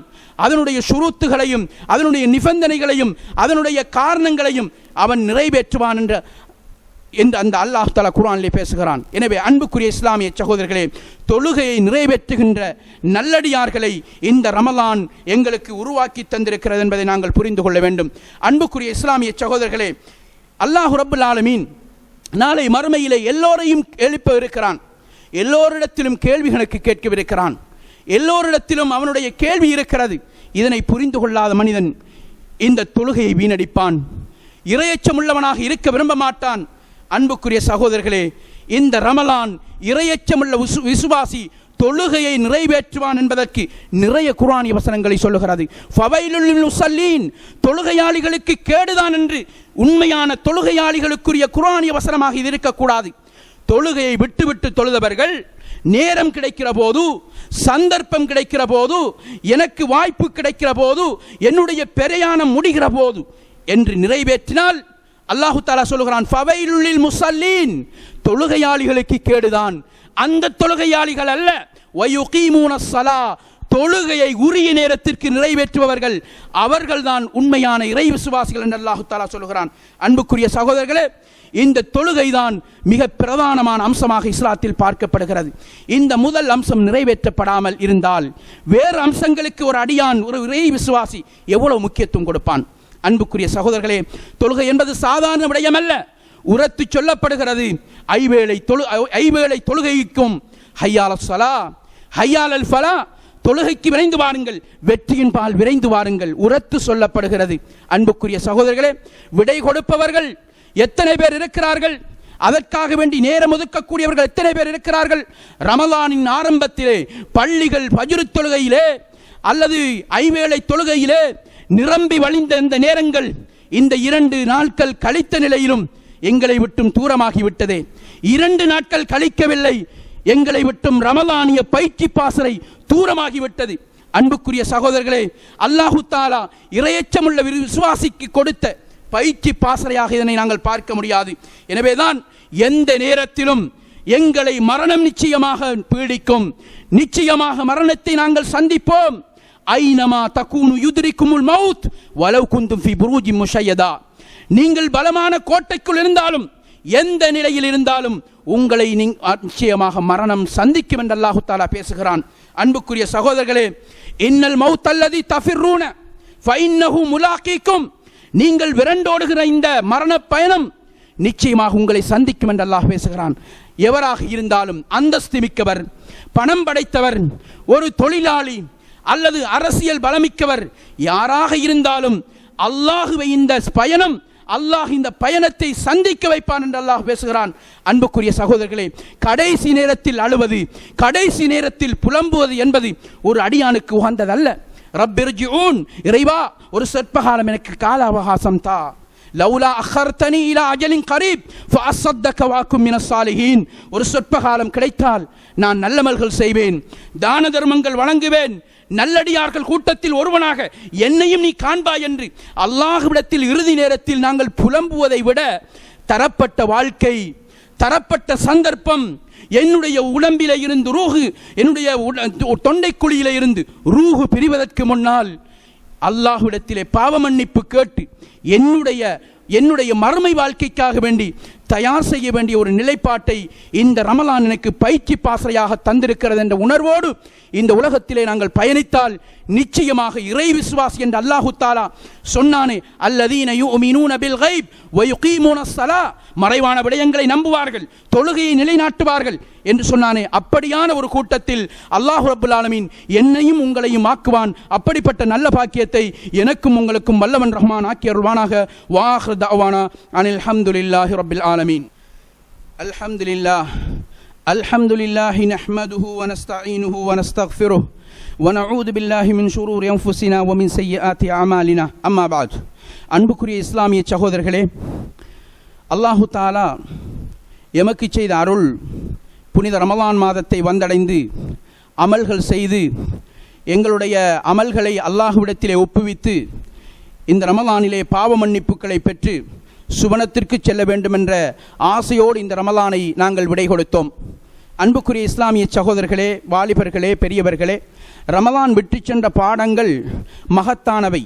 அதனுடைய ஷுரூத்துகளையும் அதனுடைய நிபந்தனைகளையும் அதனுடைய காரணங்களையும் அவன் நிறைவேற்றுவான் என்று அந்த அல்லாஹ் தஆலா குர்ஆனிலே பேசுகிறான். எனவே அன்புக்குரிய இஸ்லாமிய சகோதரர்களே, தொழுகையை நிறைவேற்றுகின்ற நல்லடியார்களை இந்த ரமலான் எங்களுக்கு உருவாக்கி தந்திருக்கிறது என்பதை நாங்கள் புரிந்து கொள்ள வேண்டும். அன்புக்குரிய இஸ்லாமிய சகோதரர்களே, அல்லாஹ் ரப்புல் ஆலமீன் நாளை மறுமையிலே எல்லோரையும் எழுப்ப இருக்கிறான், எல்லோரிடத்திலும் கேள்விகளுக்கு கேட்கவிருக்கிறான், எல்லோரிடத்திலும் அவனுடைய கேள்வி இருக்கிறது. இதனை புரிந்து கொள்ளாத மனிதன் இந்த தொழுகையை வீணடிப்பான், இறையச்சமுள்ளவனாக இருக்க விரும்ப மாட்டான். அன்புக்குரிய சகோதரர்களே, இந்த ரமலான் இறையச்சமுள்ள விசுவாசி தொழுகையை நிறைவேற்றுவான் என்பதற்கு நிறைய குர்ஆனிய வசனங்களை சொல்லுகிறது. ஃபவைலுல் லில் முஸல்லீன், தொழுகையாளிகளுக்கு கேடுதான் என்று உண்மையான தொழுகையாளிகளுக்குரிய குர்ஆனிய வசனமாக இது இருக்கக்கூடாது. தொழுகையை விட்டுவிட்டு தொழுதவர்கள் நேரம் கிடைக்கிற போது, சந்தர்ப்பம் கிடைக்கிற போது, எனக்கு வாய்ப்பு கிடைக்கிற போது, என்னுடைய பிரயாணம் முடிகிற போது என்று நிறைவேற்றினால் அல்லாஹு தஆலா சொல்கிறான், ஃபவைலுல் லில் முஸல்லீன், தொழுகையாளிகளுக்கு கேடுதான். அந்த தொழுகையாளிகள் அல்ல, வயுகீமூனஸ் ஸலா, தொழுகையை உரிய நேரத்திற்கு நிறைவேற்றுபவர்கள் அவர்கள்தான் உண்மையான இறை விசுவாசிகள் என்று அல்லாஹு தஆலா சொல்கிறான். அன்புக்குரிய சகோதரர்களே, இந்த தொழுகைதான் மிக பிரதானமான அம்சமாக இஸ்லாத்தில் பார்க்கப்படுகிறது. இந்த முதல் அம்சம் நிறைவேற்றப்படாமல் இருந்தால் வேறு அம்சங்களுக்கு ஒரு அடியான், ஒரு இறை விசுவாசி எவ்வளவு முக்கியத்துவம் கொடுப்பான்? அன்புக்குரிய சகோதரர்களே, தொழுகை என்பது சாதாரண விடயமல்ல. உரத்து சொல்லப்படுகிறது, ஐவேளை தொழுகைக்கும் ஹய்யால் ஸலா ஹய்யால் ஃபலா, தொழுகைக்கு விரைந்து வாருங்கள், வெற்றியின் பால் விரைந்து வாருங்கள், உரத்து சொல்லப்படுகிறது. அன்புக்குரிய சகோதரர்களே, விடை கொடுப்பவர்கள் எத்தனை பேர் இருக்கிறார்கள்? அதற்காக வேண்டி நேரம் ஒதுக்கக்கூடியவர்கள் எத்தனை பேர் இருக்கிறார்கள்? ரமலானின் ஆரம்பத்திலே பள்ளிகள் ஃபஜ்ர் தொழுகையிலே அல்லது ஐவேளை தொழுகையிலே நிரம்பி வழிந்த இந்த நேரங்கள் இந்த 2 நாட்கள் கழித்த நிலையிலும் எங்களை விட்டும் தூரமாகிவிட்டதே. 2 நாட்கள் கழிக்கவில்லை, எங்களை விட்டும் ரமலானிய பயிற்சி பாசறை தூரமாகிவிட்டது. அன்புக்குரிய சகோதரர்களே, அல்லாஹு தஆலா இறையச்சமுள்ள விசுவாசிக்கு கொடுத்த பயிற்சி பாசறையாக இதனை நாங்கள் பார்க்க முடியாது. எனவேதான் எந்த நேரத்திலும் எங்களை மரணம் நிச்சயமாக பீடிக்கும், நிச்சயமாக மரணத்தை நாங்கள் சந்திப்போம். ஐனமா தகூனு யுத்ரிக்குமுல் மௌத் வலவ் குந்தும் ஃபீ புரூஜின் முஷய்யதா, நீங்கள் பலமான கோட்டைக்குள் இருந்தாலும் எந்த நிலையில் இருந்தாலும் உங்களை நிச்சயமாக மரணம் சந்திக்கும் என்று அல்லாஹு தஆலா பேசுகிறான். அன்புக்குரிய சகோதரர்களே, இன்னல் மௌத் அல்லதி தஃபிர்ரூன ஃபஇன்னஹு முலாகீக்கும், நீங்கள் விரண்டோடுகிற இந்த மரண பயணம் நிச்சயமாக உங்களை சந்திக்கும் என்று அல்லாஹ் பேசுகிறான். எவராக இருந்தாலும், அந்தஸ்து மிக்கவர், பணம் படைத்தவர், ஒரு தொழிலாளி அல்லது அரசியல் பலமிக்கவர், யாராக இருந்தாலும் அல்லாஹுவை இந்த பயணம், அல்லாஹ் இந்த பயணத்தை சந்திக்க வைப்பான் என்று அல்லாஹ் பேசுகிறான். அன்புக்குரிய சகோதரர்களே, கடைசி நேரத்தில் அழுவது, கடைசி நேரத்தில் புலம்புவது என்பது ஒரு அடியானுக்கு உகந்ததல்ல. ரப்பிர்ஜிஊன், இறைவா ஒரு சொற்பகாலம் எனக்கு கால அவகாசம் தா, லவுலா அஹர்தனி இலா அஜலின் கரீப் ஃபஅஸ்ஸதக வஅகும் மினஸ் சாலிஹீன், ஒரு சொற்பகாலம் கிடைத்தால் நான் நல்லமல்கள் செய்வேன், தான தர்மங்கள் வழங்குவேன், நல்லடியார்கள் கூட்டத்தில் ஒருவனாக என்னையும் நீ காண்பாய் என்று அல்லாஹ்விடத்தில் இறுதி நேரத்தில் நாங்கள் புலம்புவதை விட தரப்பட்ட வாழ்க்கை, தரப்பட்ட சந்தர்ப்பம், என்னுடைய உடம்பிலே இருந்து ரூஹு, என்னுடைய தொண்டைக்குழியிலே இருந்து ரூஹு பிரிவதற்கு முன்னால் அல்லாஹ்விடத்திலே பாவ மன்னிப்பு கேட்டு என்னுடைய மறுமை வாழ்க்கைக்காக வேண்டி தயார் செய்ய வேண்டிய ஒரு நிலைப்பாட்டை இந்த ரமலான் எனக்கு பயிற்சி பாசறையாக தந்திருக்கிறது என்ற உணர்வோடு இந்த உலகத்திலே நாங்கள் பயணித்தால் நிச்சயமாக இறை விசுவாசி என்று அல்லாஹு தஆலா சொன்னானே, அல்லதீன யுமினூன பில் கைப் வ யுகீமூனஸ் ஸலா, மறைவான விடயங்களை நம்புவார்கள், தொழுகையை நிலைநாட்டுவார்கள் என்று சொன்னானே, அப்படியான ஒரு கூட்டத்தில் அல்லாஹ் ரப்புல் ஆலமீன் என்னையும் உங்களையும் ஆக்குவான். அப்படிப்பட்ட நல்ல பாக்கியத்தை எனக்கும் உங்களுக்கும் வல்லவன் ரஹ்மான் ஆக்கி அருள்வானாக. வாஹிரு தஅவானா அனில் ஹம்துலில்லாஹி ரப்பில் ஆலமீன். அல்ஹம்துலில்லாஹ் அல்ஹம்துலில்லாஹி நஹ்மதுஹு வ நஸ்தஈனுஹு வ நஸ்தக்ஃபிருஹு وَنَعُوذُ بِاللَّهِ مِنْ شُرُورِ أَنفُسِنَا وَمِنْ سَيِّئَاتِ أَعْمَالِنَا أَمَّا بَعْدُ. அன்புக்குரிய இஸ்லாமிய சகோதரர்களே, அல்லாஹு தஆலா எமக்கு செய்த அருள், புனித ரமலான் மாதத்தை வந்தடைந்து அமல்கள் செய்து எங்களுடைய அமல்களை அல்லாஹ்விடத்திலே ஒப்புவித்து இந்த ரமலானிலே பாவ மன்னிப்புகளை பெற்று சுவனத்திற்கு செல்ல வேண்டும் என்ற ஆசையோடு இந்த ரமலானை நாங்கள் விடை கொடுத்தோம். அன்புக்குரிய இஸ்லாமிய சகோதரர்களே, வாலிபர்களே, பெரியவர்களே, ரமலான் விட்டு சென்ற பாடங்கள் மகத்தானவை.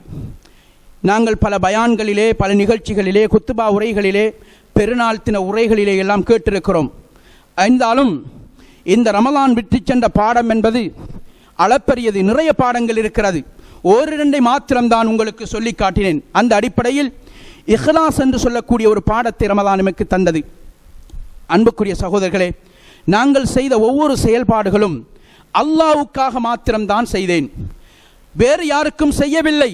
நாங்கள் பல பயான்களிலே, பல நிகழ்ச்சிகளிலே, குத்துபா உரைகளிலே, பெருநாள் தின உரைகளிலே எல்லாம் கேட்டிருக்கிறோம். இருந்தாலும் இந்த ரமலான் விட்டு சென்ற பாடம் என்பது அளப்பரியது. நிறைய பாடங்கள் இருக்கிறது. ஓரிரண்டை மாத்திரம்தான் உங்களுக்கு சொல்லி காட்டினேன். அந்த அடிப்படையில் இஹ்லாஸ் என்று சொல்லக்கூடிய ஒரு பாடத்தை ரமலான் நமக்கு தந்தது. அன்புக்குரிய சகோதரர்களே, நாங்கள் செய்த ஒவ்வொரு செயல்பாடுகளும் அல்லாஹ்வுக்காக மாத்திரம்தான் செய்தேன், வேறு யாருக்கும் செய்யவில்லை.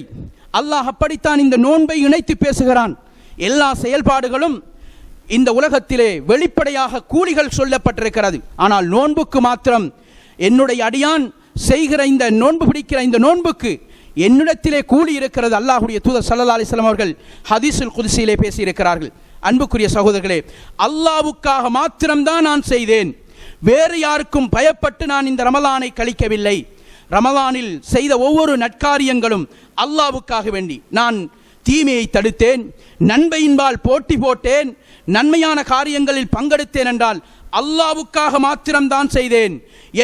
அல்லாஹ் அப்படித்தான் இந்த நோன்பை இணைத்து பேசுகிறான். எல்லா செயல்பாடுகளும் இந்த உலகத்திலே வெளிப்படையாக கூலிகள் சொல்லப்பட்டிருக்கிறது. ஆனால் நோன்புக்கு மாத்திரம் என்னுடைய அடியான் செய்கிற இந்த நோன்பு பிடிக்கிற இந்த நோன்புக்கு என்னிடத்திலே கூலி இருக்கிறது. அல்லாஹ்வுடைய தூதர் ஸல்லல்லாஹு அலைஹி வஸல்லம் அவர்கள் ஹதீஸுல் குத்ஸியிலே பேசியிருக்கிறார்கள். அன்புக்குரிய சகோதரர்களே, அல்லாஹ்வுக்காக மாத்திரம்தான் நான் செய்தேன், வேறு யாருக்கும் பயப்பட்டு நான் இந்த ரமலானை கழிக்கவில்லை. ரமலானில் செய்த ஒவ்வொரு நற்காரியங்களும் அல்லாஹ்வுக்காக வேண்டி. நான் தீமையை தடுத்தேன், நன்மையின்பால் போட்டி போட்டேன், நன்மையான காரியங்களில் பங்கெடுத்தேன் என்றால் அல்லாஹ்வுக்காக மாத்திரம்தான் செய்தேன்.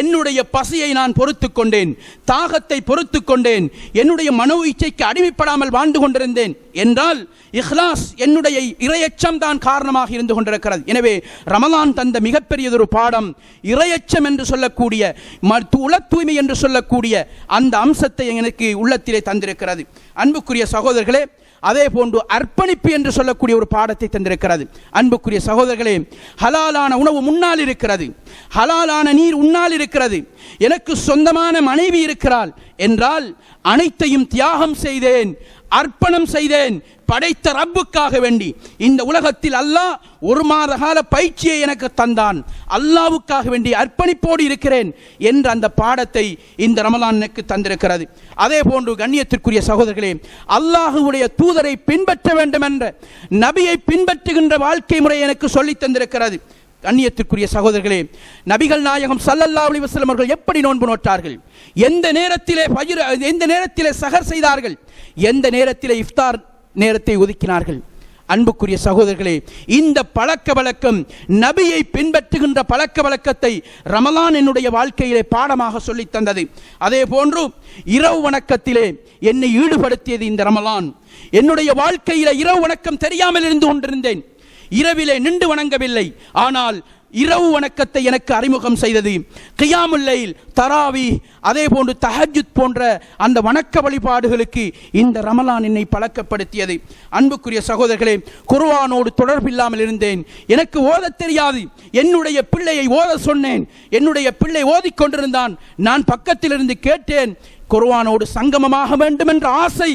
என்னுடைய பசியை நான் பொறுத்து கொண்டேன், தாகத்தை பொறுத்து கொண்டேன், என்னுடைய மனோ இச்சைக்கு அடிமைப்படாமல் வாழ்ந்து கொண்டிருந்தேன் என்றால் இஹ்லாஸ், என்னுடைய இறையச்சம் தான் காரணமாக இருந்து கொண்டிருக்கிறது. எனவே ரமலான் தந்த மிகப்பெரியதொரு பாடம் இறையச்சம் என்று சொல்லக்கூடிய, உள தூய்மை என்று சொல்லக்கூடிய அந்த அம்சத்தை எனக்கு உள்ளத்திலே தந்திருக்கிறது. அன்புக்குரிய சகோதரர்களே, அதே போன்று அர்ப்பணிப்பு என்று சொல்லக்கூடிய ஒரு பாடத்தை தந்திருக்கிறது. அன்புக்குரிய சகோதரர்களே, ஹலாலான உணவு முன்னால் இருக்கிறது, ஹலாலான நீர் உன்னால் இருக்கிறது, எனக்கு சொந்தமான மனைவி இருக்கிறாள் என்றால் அனைத்தையும் தியாகம் செய்தேன், அர்ப்பணம் செய்தேன், படைத்த ரப்புக்காக வேண்டி. இந்த உலகத்தில் அல்லாஹ் ஒரு மாத கால பயிற்சியை எனக்கு தந்தான், அல்லாஹ்வுக்காக வேண்டி அர்ப்பணிப்போடு இருக்கிறேன் என்ற அந்த பாடத்தை இந்த ரமலான் எனக்கு தந்திருக்கிறது. அதே போன்று கண்ணியத்திற்குரிய சகோதரர்களே, அல்லாஹ்வுடைய தூதரை பின்பற்ற வேண்டும் என்ற நபியை பின்பற்றுகின்ற வாழ்க்கை முறை எனக்கு சொல்லி தந்திருக்கிறது. கண்ணியத்திற்குரிய சகோதரர்களே, நபிகள் நாயகம் ஸல்லல்லாஹு அலைஹி வஸல்லம் அவர்கள் எப்படி நோன்பு நோட்டார்கள், எந்த நேரத்திலே ஃபஜ்ர், எந்த நேரத்திலே சஹர் செய்தார்கள், எந்த நேரத்திலே இஃப்தார் நேரத்தை ஒதுக்கினார்கள். அன்புக்குரிய சகோதரர்களே, இந்த பழக்க வழக்கம், நபியை பின்பற்றுகின்ற பழக்க வழக்கத்தை ரமலான் என்னுடைய வாழ்க்கையிலே பாடமாக சொல்லி தந்தது. அதே போன்று இரவு வணக்கத்திலே என்னை ஈடுபடுத்தியது இந்த ரமலான். என்னுடைய வாழ்க்கையிலே இரவு வணக்கம் தெரியாமல் இருந்து கொண்டிருந்தேன், இரவிலே நின்று வணங்கவில்லை. ஆனால் இரவு வணக்கத்தை எனக்கு அறிமுகம் செய்தது கியாமுல் லைல், தராவி, அதே போன்று தஹஜ்ஜுத் போன்ற அந்த வணக்க வழிபாடுகளுக்கு இந்த ரமலான் என்னை பழக்கப்படுத்தியது. அன்புக்குரிய சகோதரர்களே, குர்ஆனோடு தொடர்பில்லாமல் இருந்தேன், எனக்கு ஓதத் தெரியாது. என்னுடைய பிள்ளையை ஓத சொன்னேன், என்னுடைய பிள்ளை ஓதிக்கொண்டிருந்தான், நான் பக்கத்தில் இருந்து கேட்டேன். குர்ஆனோடு சங்கமமாக வேண்டும் என்ற ஆசை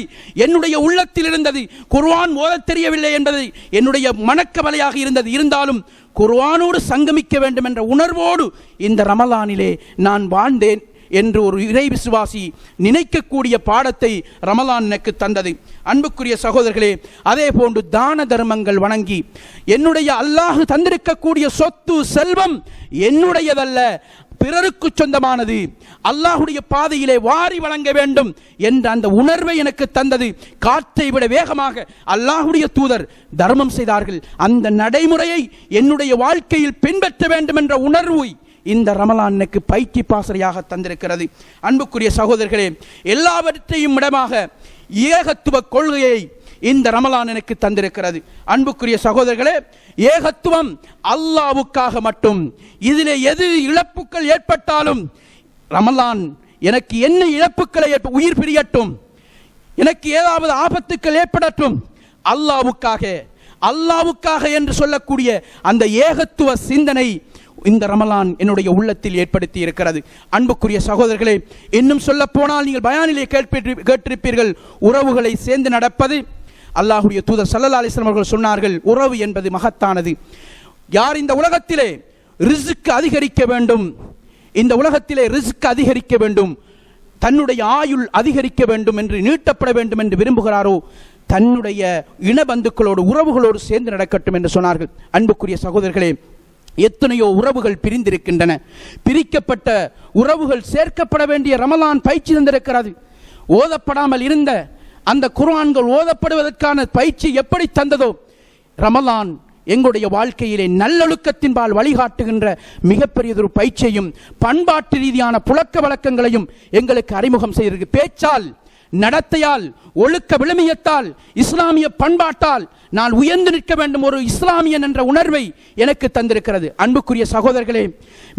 என்னுடைய உள்ளத்தில் இருந்தது. குர்ஆன் ஓதத் தெரியவில்லை என்பது என்னுடைய மனக்கவலையாக இருந்தது. இருந்தாலும் குர்ஆனோடு சங்கமிக்க வேண்டும் என்ற உணர்வோடு இந்த ரமலானிலே நான் வாழ்ந்தேன் என்று ஒரு இறை விசுவாசி நினைக்கக்கூடிய பாடத்தை ரமலான் எனக்கு தந்தது. அன்புக்குரிய சகோதரர்களே, அதே போன்று தான தர்மங்கள் வணங்கி என்னுடைய அல்லாஹ் தந்திருக்கக்கூடிய சொத்து செல்வம் என்னுடையதல்ல, பிறருக்கு சொந்தமானது, அல்லாஹ்வுடைய பாதையிலே வாரி வழங்க வேண்டும் என்ற அந்த உணர்வை எனக்கு தந்தது. காற்றை விட வேகமாக அல்லாஹ்வுடைய தூதர் தர்மம் செய்தார்கள். அந்த நடைமுறையை என்னுடைய வாழ்க்கையில் பின்பற்ற வேண்டும் என்ற உணர்வு இந்த ரமலான் எனக்கு பயிற்சி பாசறையாக தந்திருக்கிறது. அன்புக்குரிய சகோதரர்களே, எல்லாவற்றையும் இடமாக ஏகத்துவ கொள்கையை இந்த ரமலான் எனக்கு தந்திருக்கிறது. அன்புக்குரிய சகோதரர்களே, ஏகத்துவம் அல்லாஹ்வுக்காக மட்டும். இதிலே எது இழப்புகள் ஏற்பட்டாலும் ரமலான் எனக்கு என்ன இழப்புகளை உயிர் பிரியட்டும், எனக்கு ஏதாவது ஆபத்துக்கள் ஏற்படட்டும், அல்லாஹ்வுக்காக, அல்லாஹ்வுக்காக என்று சொல்லக்கூடிய அந்த ஏகத்துவ சிந்தனை இந்த ரமலான் என்னுடைய உள்ளத்தில் ஏற்படுத்தி இருக்கிறது. அன்புக்குரிய சகோதரர்களே, இன்னும் சொல்ல போனால் நீங்கள் பயானிலே கேட்டிருப்பீர்கள், உறவுகளை சேர்ந்து நடப்பது. அல்லாஹ்வுடைய தூதர் ஸல்லல்லாஹு அலைஹி வஸல்லம் அவர்கள் சொன்னார்கள், உறவு என்பது மகத்தானது. யார் இந்த உலகத்திலே ரிஸ்க் அதிகரிக்க வேண்டும், இந்த உலகத்திலே ரிஸ்க் அதிகரிக்க வேண்டும், தன்னுடைய ஆயுள் அதிகரிக்க வேண்டும் என்று, நீட்டப்பட வேண்டும் என்று விரும்புகிறாரோ, தன்னுடைய இனபந்துக்களோடு உறவுகளோடு சேர்ந்து நடக்கட்டும் என்று சொன்னார்கள். அன்புக்குரிய சகோதரர்களே, எத்தனையோ உறவுகள் பிரிந்திருக்கின்றன. பிரிக்கப்பட்ட உறவுகள் சேர்க்கப்பட வேண்டிய ரமலான் பயிற்சி தந்திருக்கிறது. ஓதப்படாமல் இருந்த அந்த குர்ஆன்கள் ஓதப்படுவதற்கான பயிற்சி எப்படி தந்ததோ, ரமலான் எங்களுடைய வாழ்க்கையிலே நல்லொழுக்கத்தின்பால் வழிகாட்டுகின்ற மிகப்பெரியதொரு பயிற்சியையும் பண்பாட்டு ரீதியான புழக்க வழக்கங்களையும் எங்களுக்கு அறிமுகம் செய்திருக்கு. பேச்சால், நடத்தையால், ஒழுக்க விழுமியத்தால், இஸ்லாமிய பண்பாட்டால் நான் உயர்ந்து நிற்க வேண்டும் ஒரு இஸ்லாமியன் என்ற உணர்வை எனக்கு தந்திருக்கிறது. அன்புக்குரிய சகோதரர்களே,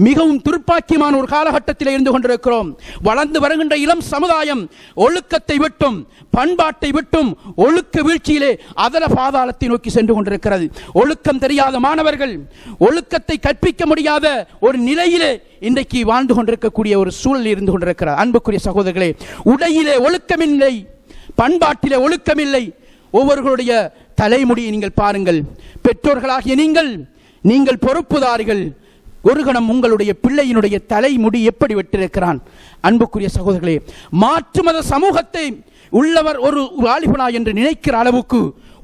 மிகவும் துர்ப்பாக்கியமான ஒரு காலகட்டத்தில் இருந்து கொண்டிருக்கிறோம். வளர்ந்து வருகின்ற இளம் சமுதாயம் ஒழுக்கத்தை விட்டும் பண்பாட்டை விட்டும் ஒழுக்க வீழ்ச்சியிலே அதல பாதாளத்தை நோக்கி சென்று கொண்டிருக்கிறது. ஒழுக்கம் தெரியாத மாணவர்கள் ஒழுக்கத்தை கற்பிக்க முடியாத ஒரு நிலையிலே இன்றைக்கு வாழ்ந்து கொண்டிருக்கக்கூடிய ஒரு சூழல் இருந்து கொண்டிருக்கிறார். அன்புக்குரிய சகோதரர்களே, உடையிலே ஒழுக்கமில்லை, பண்பாட்டிலே ஒழுக்கமில்லை. ஒவ்வொருவருடைய தலைமுடியை நீங்கள் பாருங்கள். பெற்றோர்களாகிய நீங்கள் பொறுப்புதாரிகள். ஒரு கணம் உங்களுடைய பிள்ளையினுடைய தலைமுடி எப்படி வெட்டிருக்கிறான்? அன்புக்குரிய சகோதரர்களே, மாற்று மத சமூகத்தை உள்ளவர் ஒரு வாலிபனா என்று நினைக்கிற அளவுக்கு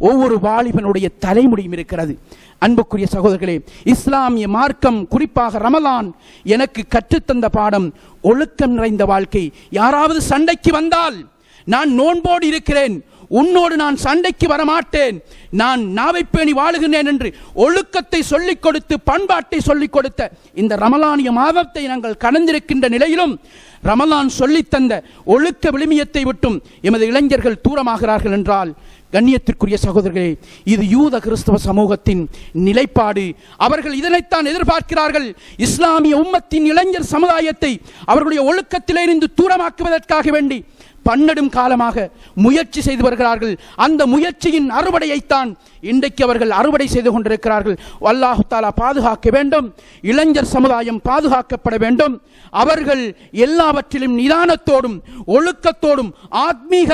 ஒவ்வொரு வாலிபனுடைய தலைமுடியும் இருக்கிறது. அன்புக்குரிய சகோதரர்களே, இஸ்லாமிய மார்க்கம் குறிப்பாக ரமலான் எனக்கு கற்றுத்தந்த பாடம் ஒழுக்கம் நிறைந்த வாழ்க்கை. யாராவது சண்டைக்கு வந்தால், நான் நோன்போடு இருக்கிறேன், உன்னோடு நான் சண்டைக்கு வரமாட்டேன், நான் நாவை பேணி வாழுகிறேன் என்று ஒழுக்கத்தை சொல்லிக் கொடுத்து பண்பாட்டை சொல்லிக் கொடுத்த இந்த ரமலானிய மாதத்தை நாங்கள் கடந்திருக்கின்ற நிலையிலும் ரமலான் சொல்லித்தந்த ஒழுக்க விழுமியத்தை விட்டும் எமது இளைஞர்கள் தூரமாகிறார்கள் என்றால், கண்ணியத்திற்குரிய சகோதரர்களே, இது யூத கிறிஸ்தவ சமூகத்தின் நிலைப்பாடு. அவர்கள் இதனைத்தான் எதிர்பார்க்கிறார்கள். இஸ்லாமிய உம்மத்தின் இளைஞர் சமுதாயத்தை அவர்களுடைய ஒழுக்கத்திலிருந்து தூரமாக்குவதற்காக வேண்டி பன்னெடும் காலமாக முயற்சி செய்து வருகிறார்கள். அந்த முயற்சியின் அறுவடையைத்தான் இன்றைக்கு அவர்கள் அறுவடை செய்து கொண்டிருக்கிறார்கள். அல்லாஹ் தஆலா பாதுகாக்க வேண்டும். இளைஞர் சமுதாயம் பாதுகாக்கப்பட வேண்டும். அவர்கள் எல்லாவற்றிலும் நிதானத்தோடும் ஒழுக்கத்தோடும் ஆத்மீக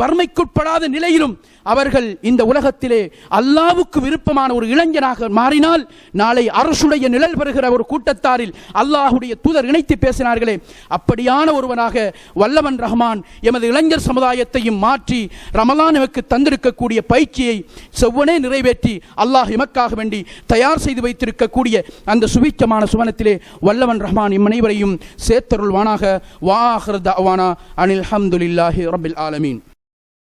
வறுமைக்குட்படாத நிலையிலும் அவர்கள் இந்த உலகத்திலே அல்லாஹ்வுக்கு விருப்பமான ஒரு இளைஞனாக மாறினால், நாளை அரசுடைய நிழல் பெறுகிற ஒரு கூட்டத்தாரில் அல்லாஹ்வுடைய தூதர் இணைத்து பேசினார்களே, அப்படியான ஒருவனாக வல்லவன் ரஹ்மான் எமது இளைஞர் சமுதாயத்தையும் மாற்றி ரமலான் எமக்கு தந்திருக்கக்கூடிய பயிற்சியை செவ்வனே நிறைவேற்றி அல்லாஹ் எமக்காக வேண்டி தயார் செய்து வைத்திருக்கக்கூடிய அந்த சுவிச்சமான சுவனத்திலே வல்லவன் ரஹ்மான் இம்மனைவரையும் சேர்த்தருள்வானாக. வா ஆகிரு தஅவானா அனில் ஹம்துலில்லாஹி ரப்பில் ஆலமீன்.